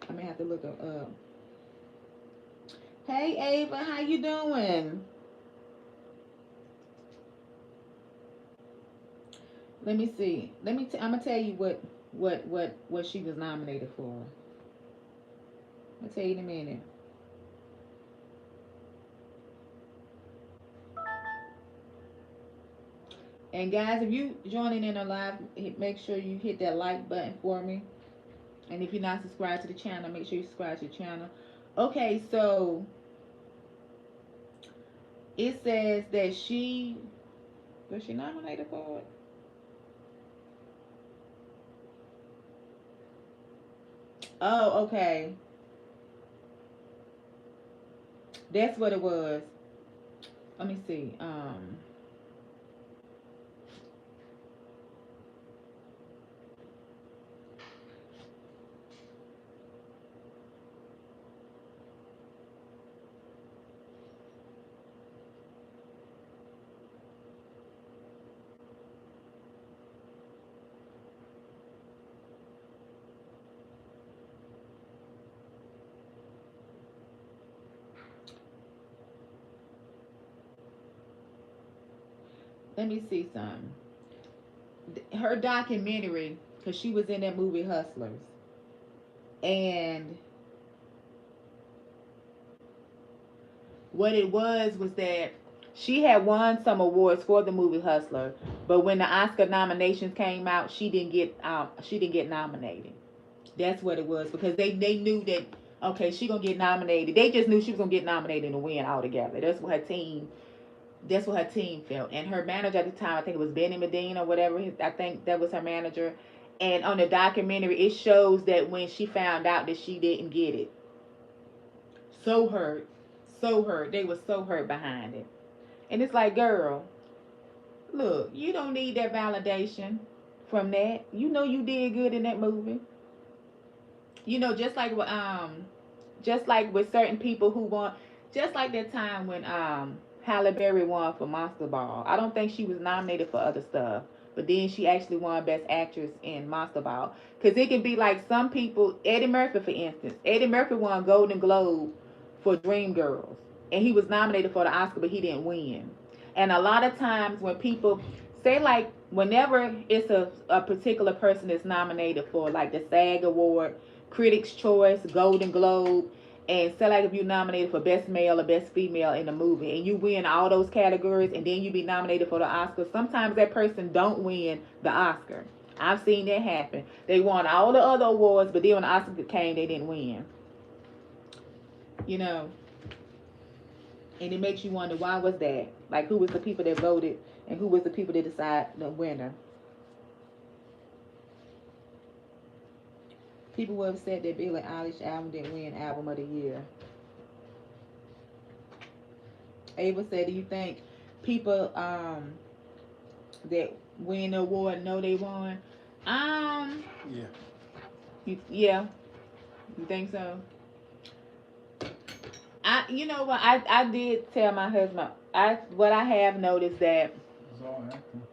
I'm gonna have to look it up. Hey Ava, how you doing? Let me see. I'm gonna tell you what she was nominated for. I'll tell you in a minute. And guys, if you joining in a live, make sure you hit that like button for me. And if you're not subscribed to the channel, make sure you subscribe to the channel. Okay, so it says that she was she nominated for it? Oh, okay. That's what it was. Let me see. Let me see some. Her documentary, because she was in that movie Hustlers, and what it was that she had won some awards for the movie Hustler, but when the Oscar nominations came out, she didn't get nominated. That's what it was because they knew that okay, she gonna get nominated. They just knew she was gonna get nominated and win altogether. That's what her team felt. And her manager at the time, I think it was Benny Medina or whatever. I think that was her manager. And on the documentary, it shows that when she found out that she didn't get it, so hurt, so hurt. They were so hurt behind it. And it's like, girl, look, you don't need that validation from that. You know you did good in that movie. You know, just like with certain people who want, just like that time when Halle Berry won for Monster Ball. I don't think she was nominated for other stuff, but then she actually won Best Actress in Monster Ball. Cause it can be like some people, Eddie Murphy for instance. Eddie Murphy won Golden Globe for Dreamgirls, and he was nominated for the Oscar, but he didn't win. And a lot of times when people say like whenever it's a particular person that's nominated for like the SAG Award, Critics' Choice, Golden Globe, and say like if you're nominated for Best Male or Best Female in a movie and you win all those categories and then you be nominated for the Oscar, sometimes that person don't win the Oscar. I've seen that happen. They won all the other awards, but then when the Oscar came, they didn't win. You know, and it makes you wonder why was that? Like who was the people that voted and who was the people that decide the winner? People were upset that Billie Eilish album didn't win Album of the Year. Ava said, "Do you think people that win the award know they won?" Um, Yeah. yeah, you think so? You know what, I did tell my husband. What I have noticed that It's all acting.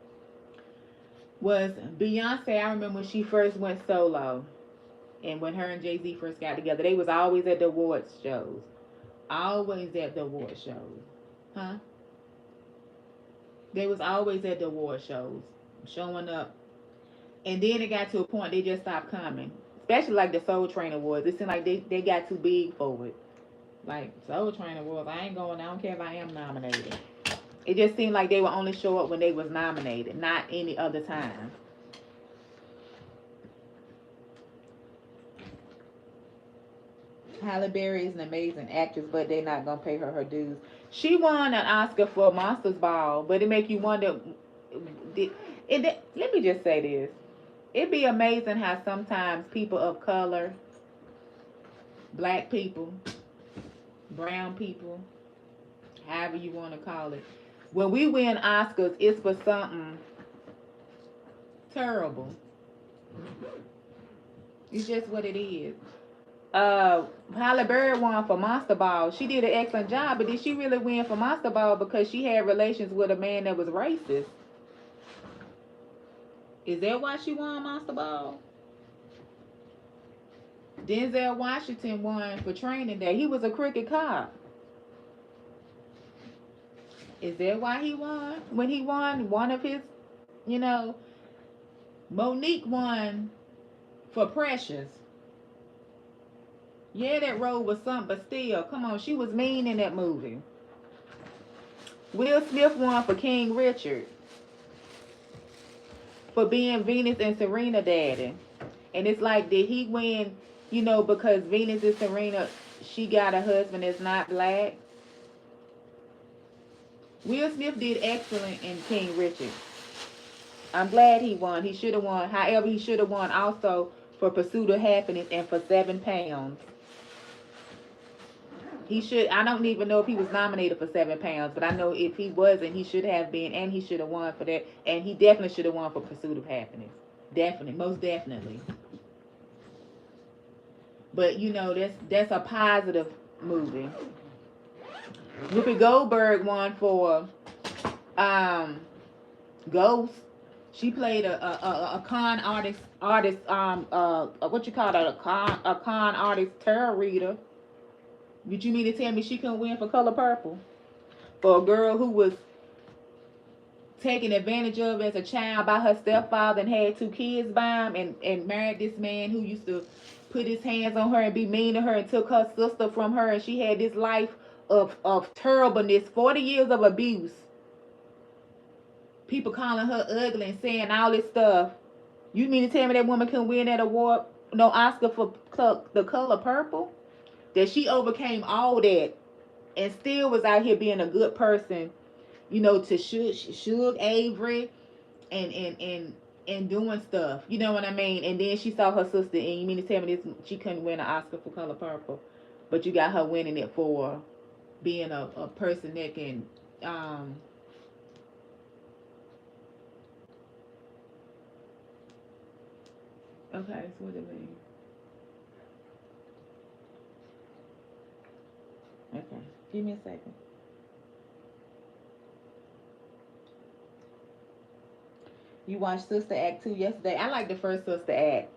was Beyonce. I remember when she first went solo, and when her and Jay Z first got together, they was always at the awards shows. Always at the award shows. Huh? They was always at the award shows, showing up. And then it got to a point they just stopped coming. especially like the Soul Train Awards. It seemed like they got too big for it. Like Soul Train Awards, I ain't going. I don't care if I am nominated. It just seemed like they would only show up when they was nominated, not any other time. Halle Berry is an amazing actress, but they're not gonna pay her her dues. She won an Oscar for Monsters Ball, but it make you wonder. Let me just say this: it'd be amazing how sometimes people of color, black people, brown people, however you want to call it, when we win Oscars, it's for something terrible. It's just what it is. Halle Berry won for Monster Ball. She did an excellent job, but did she really win for Monster Ball because she had relations with a man that was racist? Is that why she won Monster Ball? Denzel Washington won for Training Day. He was a crooked cop. Is that why he won? When he won, one of his, you know, Monique won for Precious. Yeah, that role was something, but still, come on, she was mean in that movie. Will Smith won for King Richard for being Venus and Serena daddy. And it's like, did he win, because Venus and Serena, she got a husband that's not black? Will Smith did excellent in King Richard. I'm glad he won. He should have won. However, he should have won also for Pursuit of Happiness and for 7 pounds. He should. I don't even know if he was nominated for 7 pounds, but I know if he wasn't, he should have been, and he should have won for that. And he definitely should have won for Pursuit of Happiness. Definitely, most definitely. But that's a positive movie. Whoopi Goldberg won for Ghost. She played a con artist. What you call that? A con artist tarot reader. Did you mean to tell me she couldn't win for Color Purple? For a girl who was taken advantage of as a child by her stepfather and had 2 kids by him, and married this man who used to put his hands on her and be mean to her and took her sister from her, and she had this life of terribleness, 40 years of abuse. People calling her ugly and saying all this stuff. You mean to tell me that woman couldn't win that award, no Oscar for The Color Purple? That she overcame all that and still was out here being a good person, to Suge Avery and doing stuff. You know what I mean? And then she saw her sister, and you mean to tell me this she couldn't win an Oscar for Color Purple, but you got her winning it for being a person that can okay, so what do it mean? Okay, give me a second. You watched Sister Act 2 yesterday. I like the first Sister Act.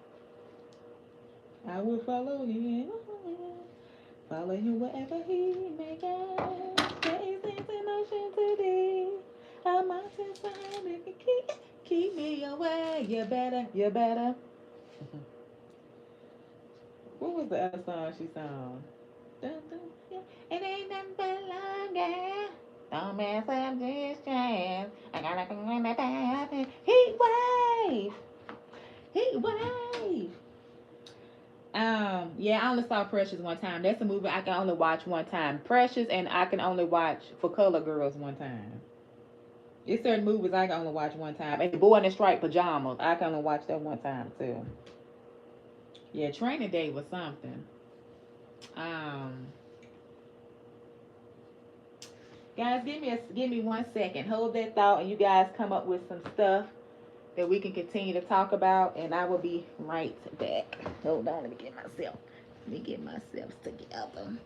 I will follow him, follow him wherever he may go. There is this emotion today. A mountain sign that can keep me away. You better. What was the other song she sang? Dun, dun, yeah. It ain't nothing but longer. Don't mess up this chance. I gotta come in my path. Heat wave. Heat wave. Yeah, I only saw Precious one time. That's a movie I can only watch one time. Precious, and I can only watch For Color Girls one time. It's certain movies I can only watch one time. And Boy in the Striped Pajamas, I can only watch that one time too. Yeah, Training Day was something. Um, Guys, give me 1 second. Hold that thought, and you guys come up with some stuff that we can continue to talk about, and I will be right back. Hold on, let me get myself together.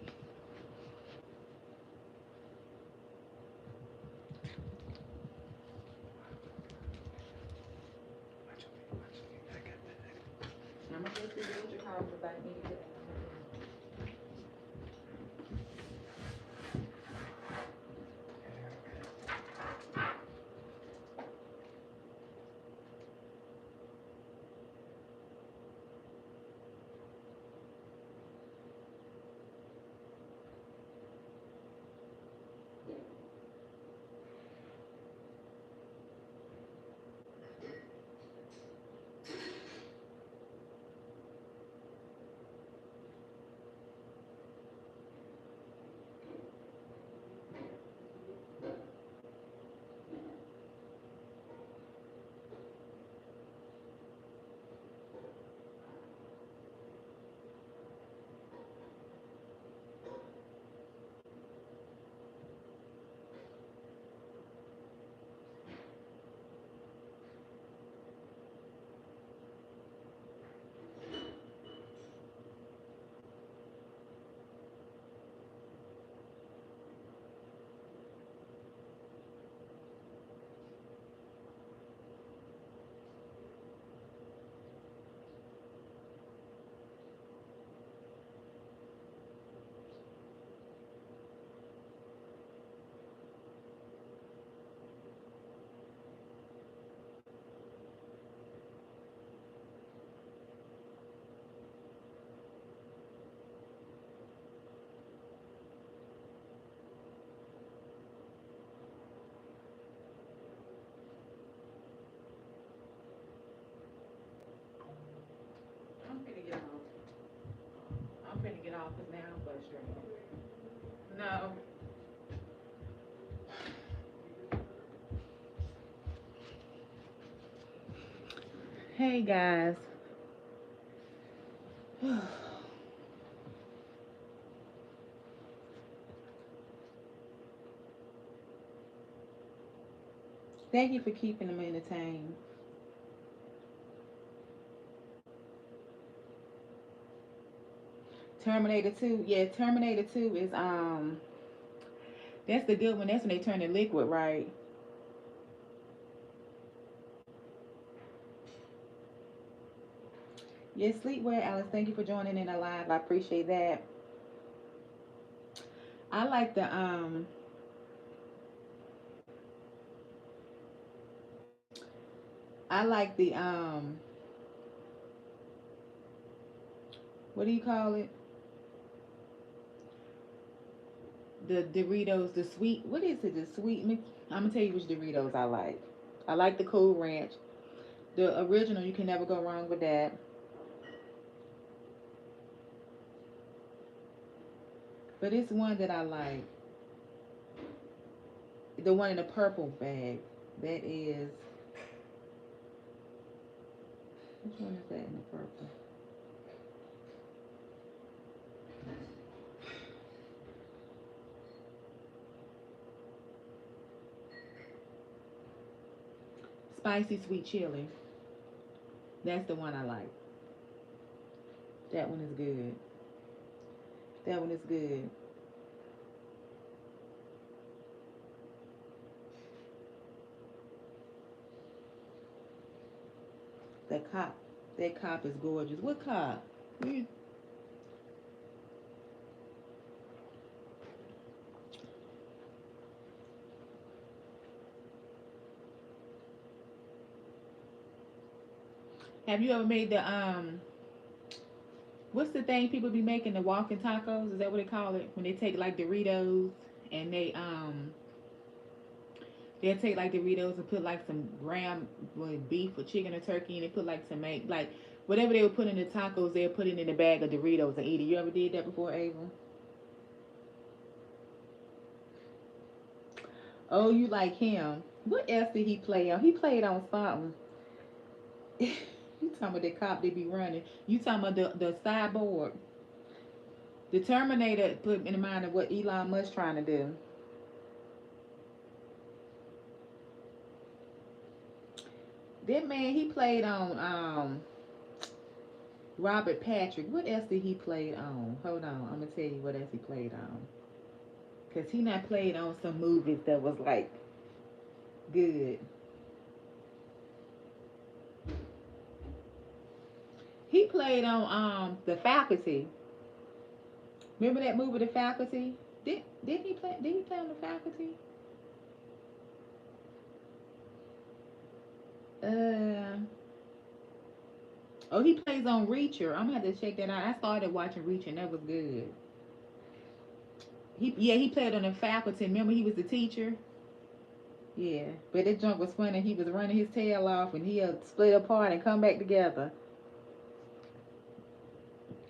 I'm gonna just see what your calls about me. Hey guys. Thank you for keeping them entertained. Terminator 2. Yeah, Terminator 2 is that's the good one. That's when they turn to liquid, right? Yes, sleep well, Alice. Thank you for joining in the live. I appreciate that. I like I like the what do you call it? The Doritos, the sweet. What is it? The sweet. I'm gonna tell you which Doritos I like. I like the Cool Ranch. The original. You can never go wrong with that. But it's one that I like. The one in the purple bag. That is. Which one is that in the purple? Spicy sweet chili. That's the one I like. That one is good. That one is good. That cop. That cop is gorgeous. What cop? Have you ever made the what's the thing people be making, the walking tacos? Is that what they call it? When they take like Doritos and they'll take like Doritos and put like some gram with beef or chicken or turkey and they put like some like whatever they would put in the tacos, they'll put it in a bag of Doritos and eat it. You ever did that before, Ava? Oh, you like him. What else did he play on? He played on something. You talking about the cop they be running. You talking about the cyborg. The Terminator put me in mind of what Elon Musk trying to do. That man, he played on Robert Patrick. What else did he play on? Hold on, I'm gonna tell you what else he played on. Cause he not played on some movies that was like good. He played on The Faculty. Remember that movie, The Faculty? Did he play? Did he play on The Faculty? Uh oh, he plays on Reacher. I'm gonna have to check that out. I started watching Reacher and that was good. He played on The Faculty. Remember he was the teacher. Yeah, but that junk was funny. He was running his tail off and he'll split apart and come back together.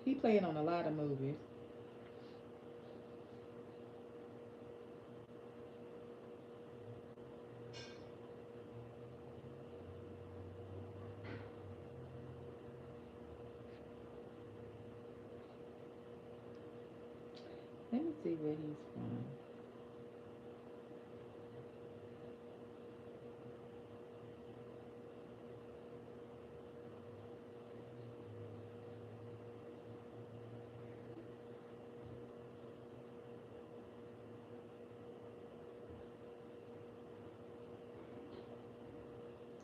He played on a lot of movies. Let me see where he's from.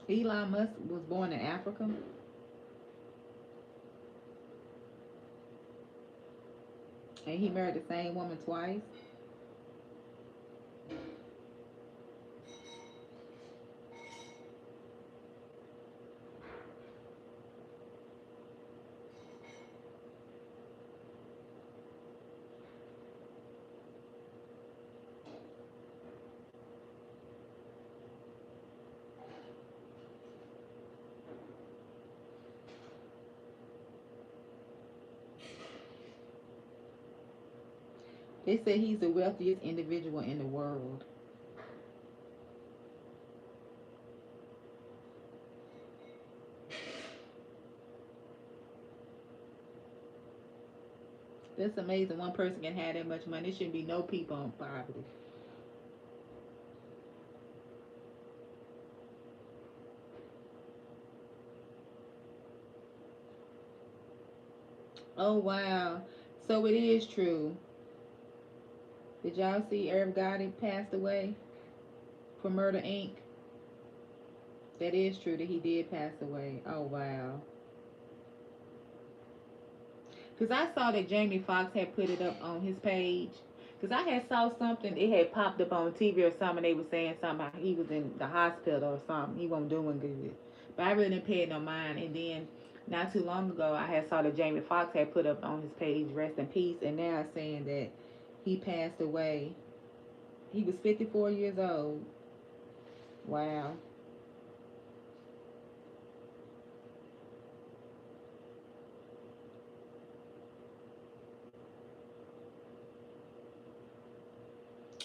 Elon Musk was born in Africa, and he married the same woman twice. They say he's the wealthiest individual in the world. That's amazing. One person can have that much money. There shouldn't be no people on poverty. Oh wow. So it is true. Did y'all see Irv Gotti passed away from Murder Inc.? That is true that he did pass away. Oh wow. Cause I saw that Jamie Foxx had put it up on his page. Cause I had saw something. It had popped up on TV or something. They were saying something about he was in the hospital or something. He wasn't doing good. But I really didn't pay it no mind. And then not too long ago, I had saw that Jamie Foxx had put up on his page, "Rest in peace," and now it's saying that he passed away. He was 54 years old. Wow.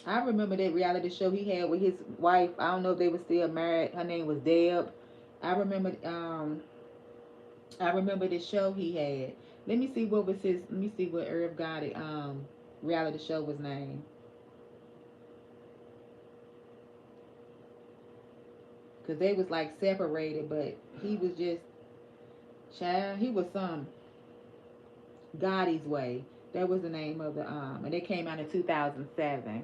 I remember that reality show he had with his wife. I don't know if they were still married. Her name was Deb. I remember I remember the show he had. Let me see what was his let me see what Irv Gotti reality show was named. Cause they was like separated, but he was just child, he was some Gotti's way. That was the name of the and it came out in 2007.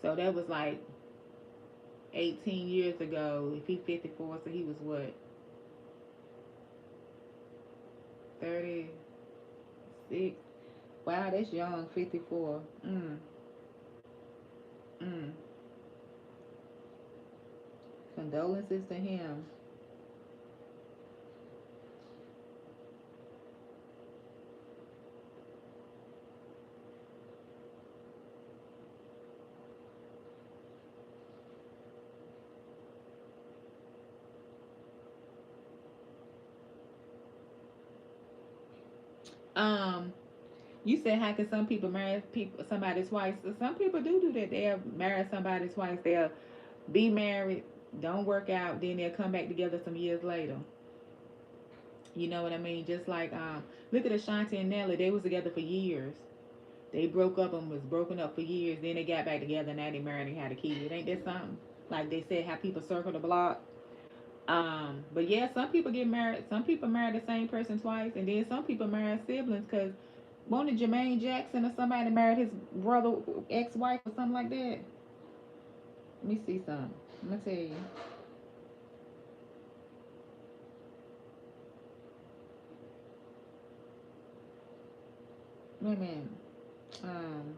So that was like 18 years ago. If he 54, so he was what, 36? Wow, that's young, 54. Mm. Condolences to him. Um, you said how can some people marry people somebody twice? Some people do that. They'll marry somebody twice. They'll be married, don't work out, then they'll come back together some years later. You know what I mean? Just like look at Ashanti and Nelly. They was together for years. They broke up and was broken up for years. Then they got back together. Now they married and had a kid. Ain't that something? Like they said, how people circle the block. But yeah, some people get married. Some people marry the same person twice, and then some people marry siblings. Cause wanted Jermaine Jackson or somebody married his brother ex-wife or something like that. Let me see something. I'm gonna tell you. Wait a minute. Um,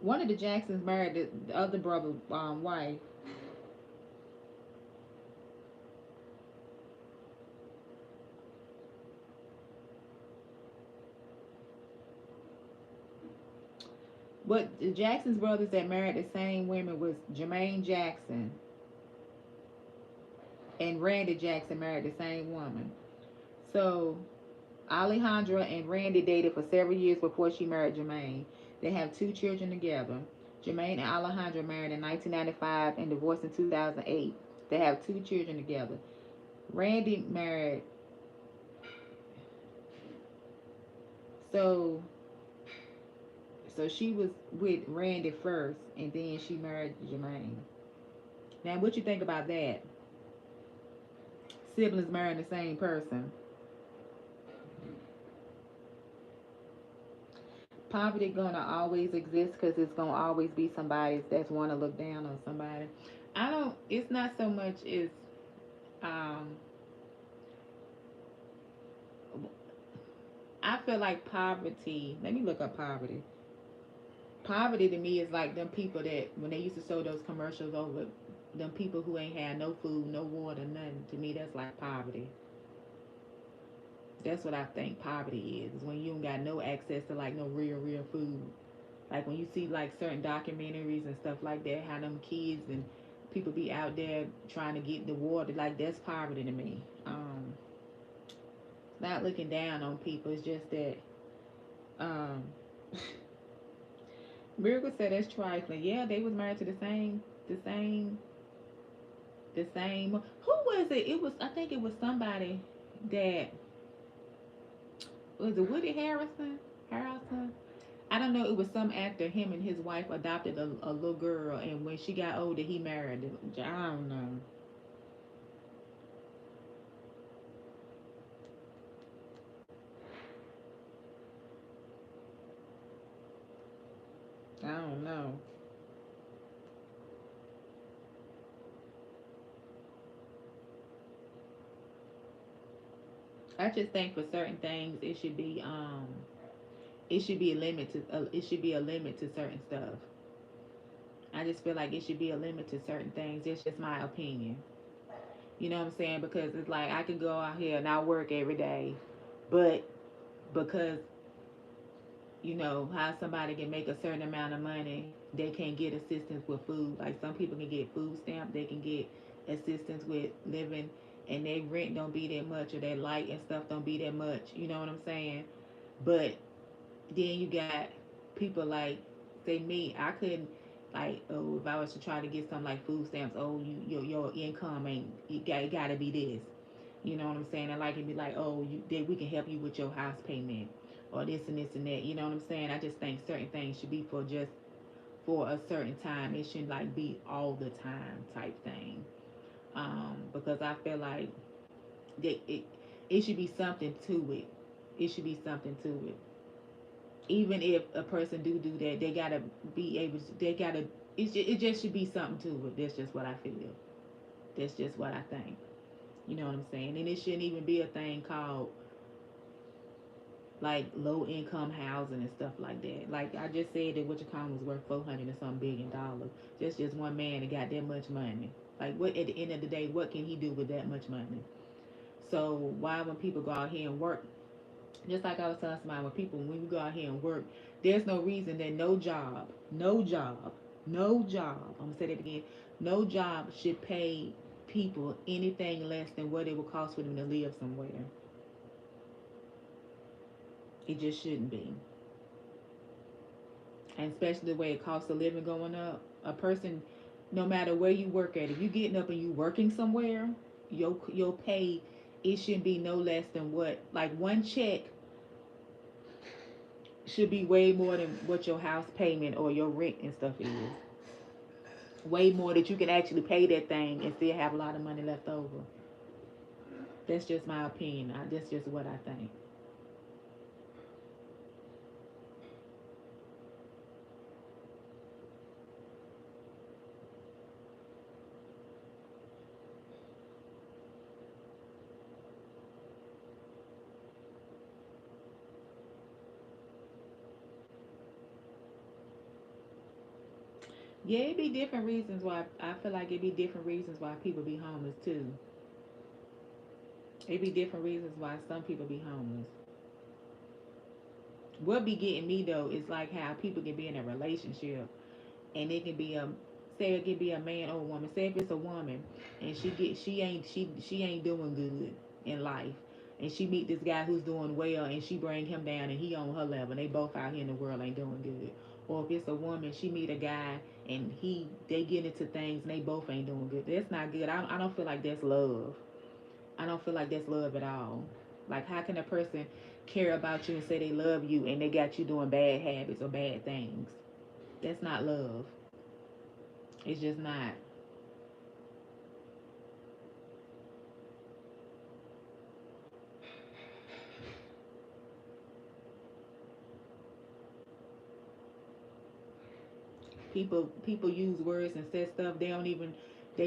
One of the Jacksons married the other brother wife. But the Jackson's brothers that married the same women was Jermaine Jackson and Randy Jackson married the same woman. So Alejandra and Randy dated for several years before she married Jermaine. They have two children together. Jermaine and Alejandra married in 1995 and divorced in 2008. They have two children together. Randy married, so she was with Randy first, and then she married Jermaine. Now, what you think about that? Siblings marrying the same person. Poverty gonna always exist because it's gonna always be somebody that's want to look down on somebody. I don't. It's not so much as um. I feel like poverty. Let me look up poverty. Poverty to me is like them people that when they used to show those commercials over them people who ain't had no food, no water, nothing. To me, that's like poverty. That's what I think poverty is when you don't got no access to like no real food. Like when you see like certain documentaries and stuff like that, how them kids and people be out there trying to get the water, like that's poverty to me. Not looking down on people. It's just that um, Miracle said that's trifling. Yeah, they was married to the same, the same. Who was it? It was. I think it was somebody that was it Woody Harrison. Her husband. I don't know. It was some actor. Him and his wife adopted a little girl, and when she got older, he married her. I don't know. I don't know. I just think for certain things, it should be a limit to it should be a limit to certain stuff. I just feel like it should be a limit to certain things. It's just my opinion. You know what I'm saying? Because it's like I could go out here and I work every day, but because how somebody can make a certain amount of money, they can't get assistance with food. Like some people can get food stamp, they can get assistance with living, and their rent don't be that much, or their light and stuff don't be that much. You know what I'm saying? But then you got people like, say me, I couldn't, like, oh, if I was to try to get something like food stamps, oh, your income ain't, it gotta be this. You know what I'm saying? And like it'd be like, oh, we can help you with your house payment or this and this and that. You know what I'm saying? I just think certain things should be for just for a certain time. It shouldn't like be all the time type thing. Because I feel like it should be something to it. It should be something to it. Even if a person do that, they gotta be able to. They gotta. It just should be something to it. That's just what I feel. That's just what I think. You know what I'm saying? And it shouldn't even be a thing called like low income housing and stuff like that. Like I just said that what your common was worth 400 and some $1 billion. That's just one man that got that much money. Like what at the end of the day, what can he do with that much money? So why when people go out here and work, just like I was telling somebody, when we go out here and work, there's no reason that no job, I'm gonna say that again, no job should pay people anything less than what it would cost for them to live somewhere. It just shouldn't be. And especially the way it costs of living going up. A person, no matter where you work at, if you getting up and you working somewhere, your pay, it shouldn't be no less than what, like one check should be way more than what your house payment or your rent and stuff is. Way more that you can actually pay that thing and still have a lot of money left over. That's just my opinion. That's just what I think. Yeah, it be different reasons why. I feel like it be different reasons why people be homeless too. It be different reasons why some people be homeless. What be getting me though is like how people can be in a relationship and it can be say it can be a man or a woman. Say if it's a woman and she ain't doing good in life, and she meet this guy who's doing well and she bring him down and he on her level and they both out here in the world ain't doing good. Or if it's a woman, she meet a guy and they get into things and they both ain't doing good. That's not good. I don't feel like that's love. I don't feel like that's love at all. Like how can a person care about you and say they love you and they got you doing bad habits or bad things? That's not love. It's just not. People use words and say stuff they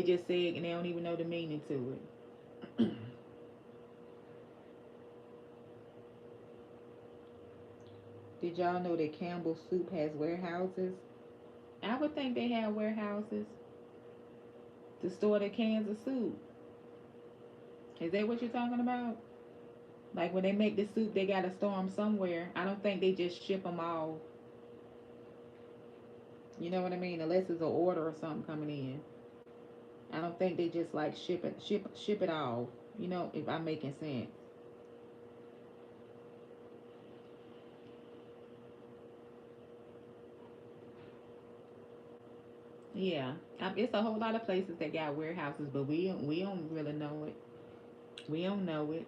just say it and they don't even know the meaning to it. Did y'all know that Campbell Soup has warehouses? I would think they have warehouses to store the cans of soup. Is that what you're talking about? Like when they make the soup, they gotta store them somewhere. I don't think they just ship them all. You know what I mean? Unless it's an order or something coming in. I don't think they just like ship it all. You know, if I'm making sense. Yeah, it's a whole lot of places that got warehouses, but we don't really know it. We don't know it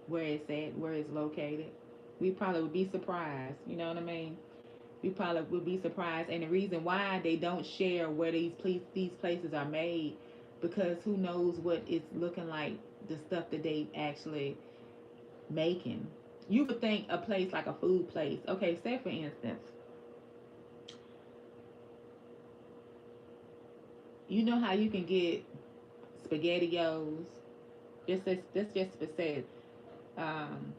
where it's at, where it's located. We probably would be surprised. You know what I mean? We probably would be surprised. And the reason why they don't share where these places are made, because who knows what it's looking like, the stuff that they actually making. You would think a place like a food place. Okay, say for instance, you know how you can get spaghettios. Just for say, um,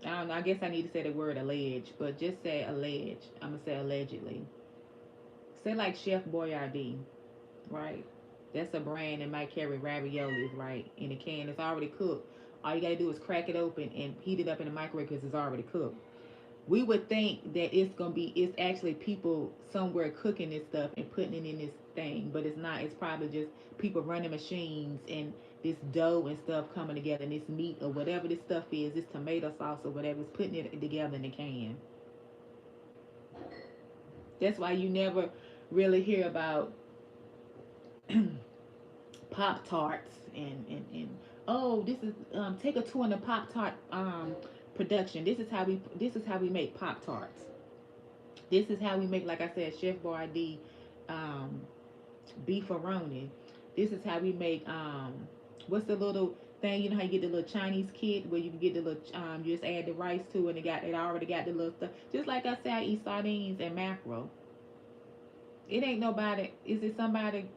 I don't know. I guess I need to say the word allege, but just say allege. I'm gonna say allegedly. Say like Chef Boyardee, right? That's a brand that might carry raviolis, right? In a can. It's already cooked. All you gotta do is crack it open and heat it up in the microwave because it's already cooked. We would think that it's actually people somewhere cooking this stuff and putting it in this thing, but it's not. It's probably just people running machines and this dough and stuff coming together, and this meat or whatever this stuff is, this tomato sauce or whatever, is putting it together in the can. That's why you never really hear about Pop Tarts and oh, this is take a tour in the Pop Tart production. This is how we make Pop Tarts. This is how we make, like I said, Chef Boyardee um, beefaroni. This is how we make what's the little thing, you know how you get the little Chinese kit where you can get the little you just add the rice to it and it already got the little stuff. Just like I said, I eat sardines and mackerel. It ain't nobody. Is it somebody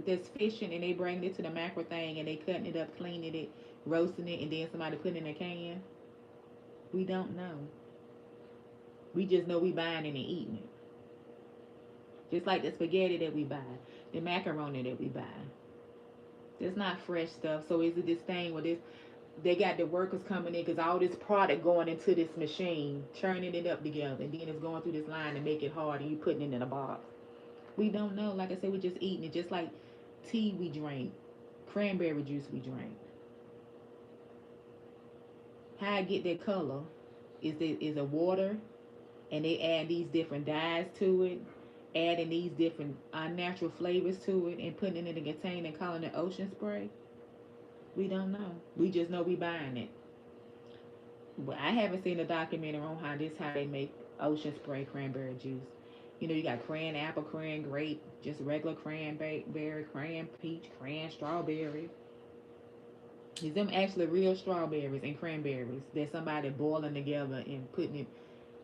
that's fishing and they bring it to the macro thing and they cutting it up, cleaning it, roasting it, and then somebody putting it in a can? We don't know. We just know we buying it and eating it. Just like the spaghetti that we buy, the macaroni that we buy. It's not fresh stuff. So is it this thing where this they got the workers coming in because all this product going into this machine, churning it up together, and then it's going through this line to make it hard, and you putting it in a box. We don't know. Like I said, we're just eating it. Just like tea we drink, cranberry juice we drink. How I get that color is a water, and they add these different dyes to it, adding these different unnatural flavors to it, and putting it in a container and calling it ocean spray. We don't know. We just know we buying it. But I haven't seen a documentary on how they make ocean spray cranberry juice. You know, you got cran apple, cran grape, just regular cranberry, cran peach, cran strawberry. Is them actually real strawberries and cranberries that somebody boiling together and putting it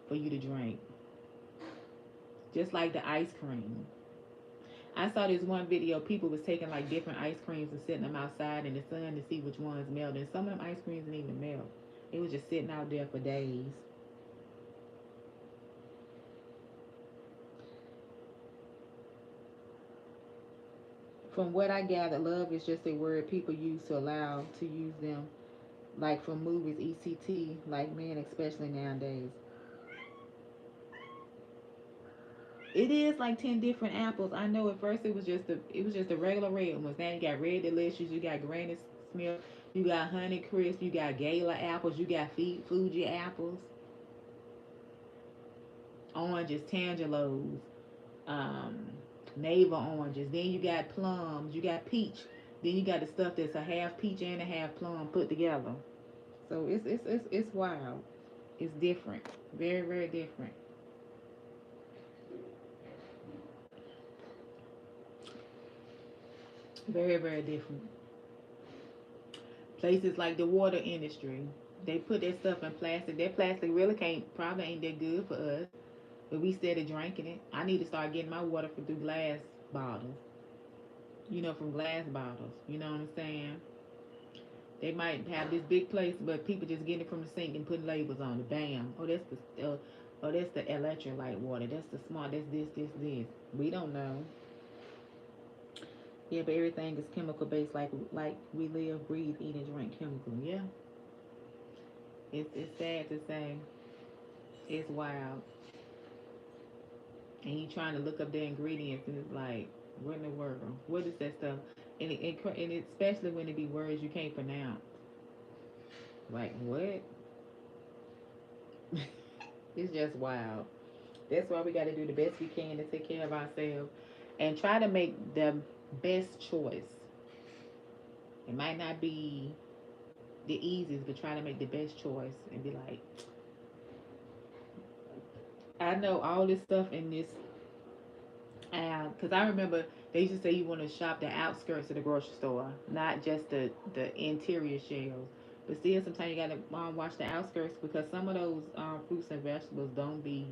for you to drink? Just like the ice cream. I saw this one video. People was taking like different ice creams and sitting them outside in the sun to see which ones melt. And some of them ice creams didn't even melt. It was just sitting out there for days. From what I gather, love is just a word people use to allow to use them, like from movies, ECT, like men, especially nowadays. It is like 10 different apples. I know at first it was just the regular red ones. Now you got red delicious, you got Granny Smith, you got Honey Crisp, you got Gala apples, you got Fuji apples, oranges, Tangelos, um, navel oranges. Then you got plums, you got peach. Then you got the stuff that's a half peach and a half plum put together. So it's wild. It's different, very very different. Very very different. Places like the water industry, they put that stuff in plastic. That plastic really can't probably ain't that good for us, but we started drinking it. I need to start getting my water from through glass bottles. From glass bottles. You know what I'm saying? They might have this big place, but people just getting it from the sink and putting labels on it. Bam. Oh, that's the electrolyte water. That's the smart. That's this. We don't know. Yeah, but everything is chemical based. Like we live, breathe, eat, and drink chemical. Yeah, it's sad to say. It's wild. And you trying to look up the ingredients, and it's like, what in the world? What is that stuff? And especially when it be words you can't pronounce. Like what? It's just wild. That's why we got to do the best we can to take care of ourselves and try to make the best choice. It might not be the easiest, but try to make the best choice and be like, I know all this stuff in this because I remember they used to say you want to shop the outskirts of the grocery store, not just the interior shelves. But still, sometimes you gotta watch the outskirts because some of those fruits and vegetables don't be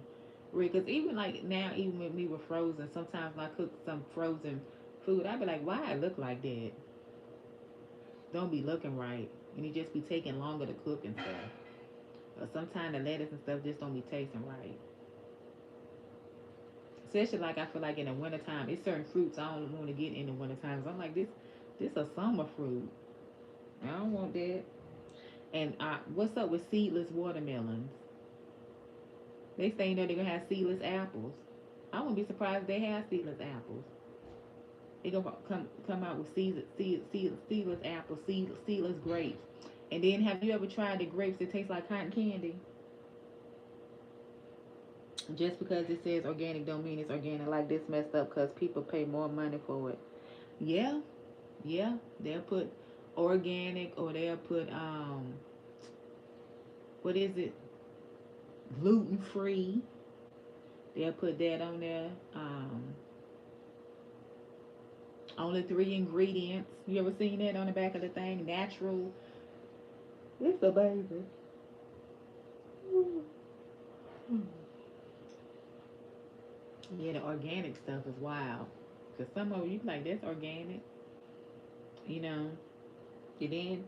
real. Because even like now, even with me with frozen, sometimes when I cook some frozen food, I be like, why it look like that? Don't be looking right, and it just be taking longer to cook and stuff. Or sometimes the lettuce and stuff just don't be tasting right. Especially like I feel like in the wintertime, it's certain fruits I don't want to get in the wintertime. So I'm like this a summer fruit. I don't want that. And what's up with seedless watermelons? They say you know they're gonna have seedless apples. I wouldn't be surprised if they have seedless apples. They gonna come out with seedless apples, seedless grapes. And then have you ever tried the grapes that taste like cotton candy? Just because it says organic don't mean it's organic. Like this messed up because people pay more money for it. Yeah, yeah. They'll put organic or they'll put what is it? Gluten free. They'll put that on there. Only three ingredients. You ever seen that on the back of the thing? Natural. It's amazing. Yeah, the organic stuff is wild. Cause some of you like that's organic, you know. And then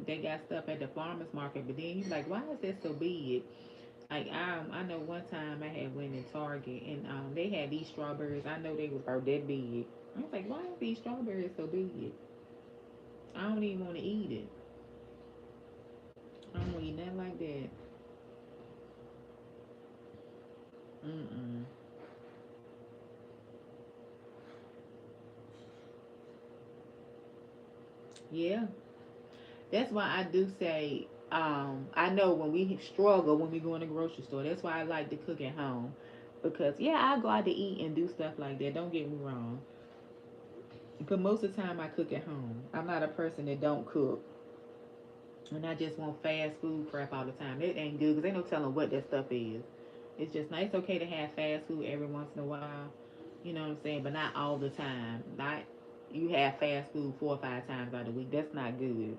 they got stuff at the farmers market, but then you like, why is that so big? Like I know one time I had went in Target and they had these strawberries. I know they was about that big. I was like, why are these strawberries so big? I don't even want to eat it. I don't want to eat nothing like that. Mm-mm. Yeah, that's why I do say I know when we struggle when we go in the grocery store. That's why I like to cook at home because yeah, I go out to eat and do stuff like that. Don't get me wrong, but most of the time I cook at home. I'm not a person that don't cook. And I just want fast food crap all the time. It ain't good because ain't no telling what that stuff is. It's just nice. It's okay to have fast food every once in a while. You know what I'm saying? But not all the time. Not you have fast food 4 or 5 times out of the week. That's not good.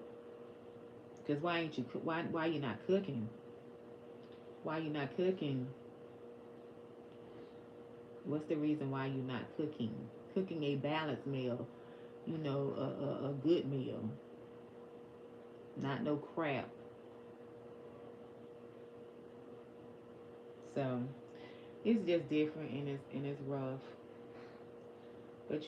Cause why ain't you? Why you not cooking? Why you not cooking? What's the reason why you not cooking? Cooking a balanced meal. A good meal. Not no crap. So it's just different and it's rough. But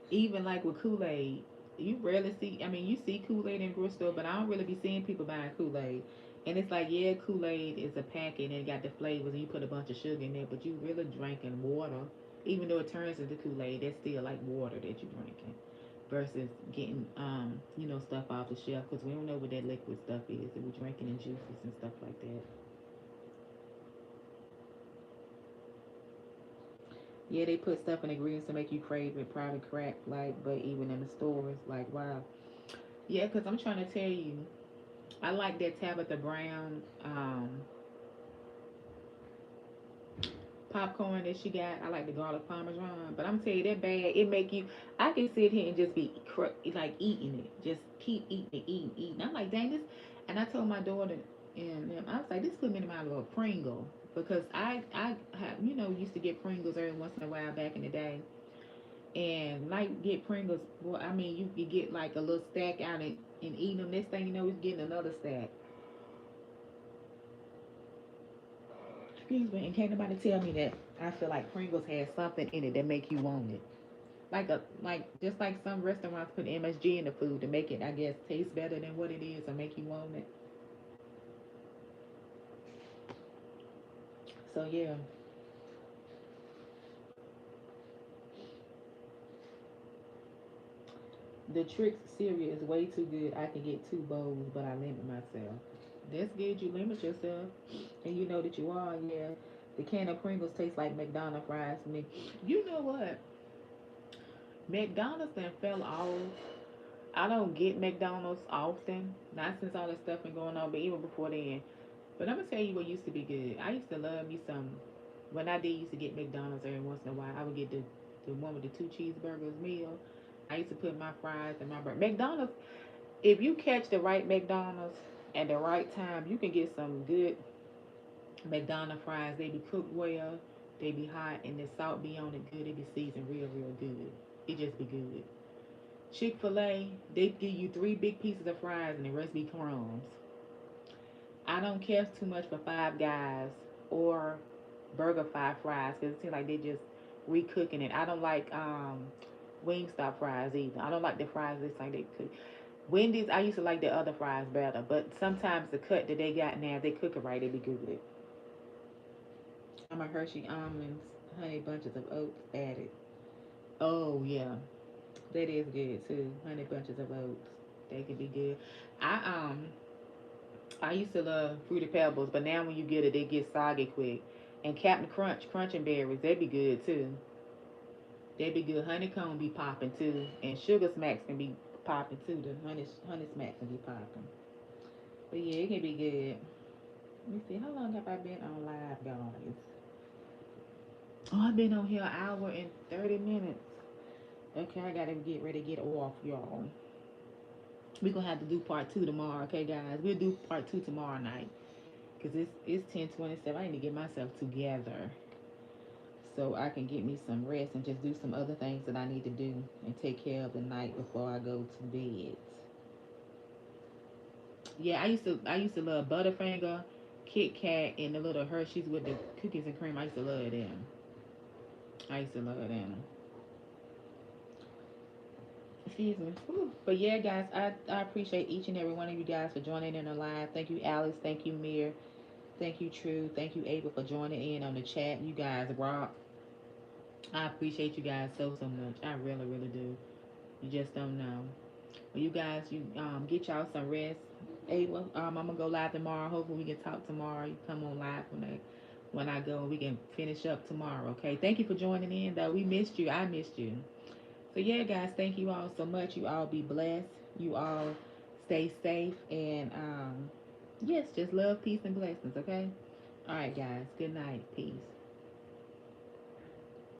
even like with Kool Aid, you rarely see. I mean, you see Kool Aid in the grocery store, but I don't really be seeing people buying Kool Aid. And it's like, yeah, Kool Aid is a packet and it got the flavors, and you put a bunch of sugar in there, but you really drinking water. Even though it turns into Kool Aid, that's still like water that you're drinking. Versus getting stuff off the shelf because we don't know what that liquid stuff is that we're drinking in juices and stuff like that. Yeah, they put stuff in ingredients to make you crave it, probably crack, like, but even in the stores, like, wow. Yeah, because I'm trying to tell you, I like that Tabitha Brown popcorn that she got. I like the garlic parmesan, but I'm tell you that bad. It make you. I can sit here and just be like eating it, just keep eating it, eating. I'm like, dang this. And I told my daughter and them, I was like, this put me in my little Pringle because I have used to get Pringles every once in a while back in the day, and like get Pringles. Well, I mean, you could get like a little stack out and eat them. Next thing you know, he's getting another stack. Excuse me, and can't nobody tell me that. I feel like Pringles has something in it that make you want it. Like just like some restaurants put MSG in the food to make it, I guess, taste better than what it is or make you want it. So yeah, the Trix cereal is way too good. I can get 2 bowls, but I limit myself. That's good. You limit yourself, and you know that you are. Yeah. The can of Pringles tastes like McDonald's fries to me. You know what? McDonald's then fell off. I don't get McDonald's often, not since all this stuff been going on, but even before then. But I'm gonna tell you what used to be good. I used to love me some. When I did used to get McDonald's every once in a while, I would get the one with the two cheeseburgers meal. I used to put my fries in my burger. McDonald's. If you catch the right McDonald's at the right time, you can get some good McDonald's fries. They be cooked well. They be hot, and the salt be on it good. It be seasoned real, real good. It just be good. Chick-fil-A, they give you three big pieces of fries and the rest be crumbs. I don't care too much for Five Guys or Burger Five fries because it seems like they just recooking it. I don't like Wingstop fries either. I don't like the fries this like they cook. Wendy's, I used to like the other fries better, but sometimes the cut that they got now, they cook it right, they be good. I'm a Hershey almonds, honey bunches of oats added. Oh yeah, that is good too. Honey bunches of oats, they can be good. I I used to love Fruity Pebbles, but now when you get it, they get soggy quick. And Captain Crunch, Crunching Berries, they be good too. They be good. Honeycomb be popping too, and Sugar Smacks can be popping too. The honey smacks can be popping. But yeah, it can be good. Let me see, how long have I been on live, guys? Oh, I've been on here an hour and 30 minutes. Okay, I gotta get ready to get off, y'all. We're gonna have to do part two tomorrow, okay, guys? We'll do part two tomorrow night. Cause it's 10:27. I need to get myself together so I can get me some rest and just do some other things that I need to do and take care of the night before I go to bed. Yeah, I used to love Butterfinger, Kit Kat, and the little Hershey's with the cookies and cream. I used to love them. I used to love them. Excuse me. Whew. But yeah, guys, I appreciate each and every one of you guys for joining in the live. Thank you, Alice. Thank you, Mir. Thank you, True. Thank you, Ava, for joining in on the chat. You guys rock. I appreciate you guys so so much. I really really do. You just don't know. Well, you guys, you get y'all some rest. Ava, I'm gonna go live tomorrow. Hopefully we can talk tomorrow. You come on live when I go. We can finish up tomorrow. Okay. Thank you for joining in. Though we missed you. I missed you. So yeah, guys. Thank you all so much. You all be blessed. You all stay safe and yes, just love, peace, and blessings. Okay. All right, guys. Good night. Peace.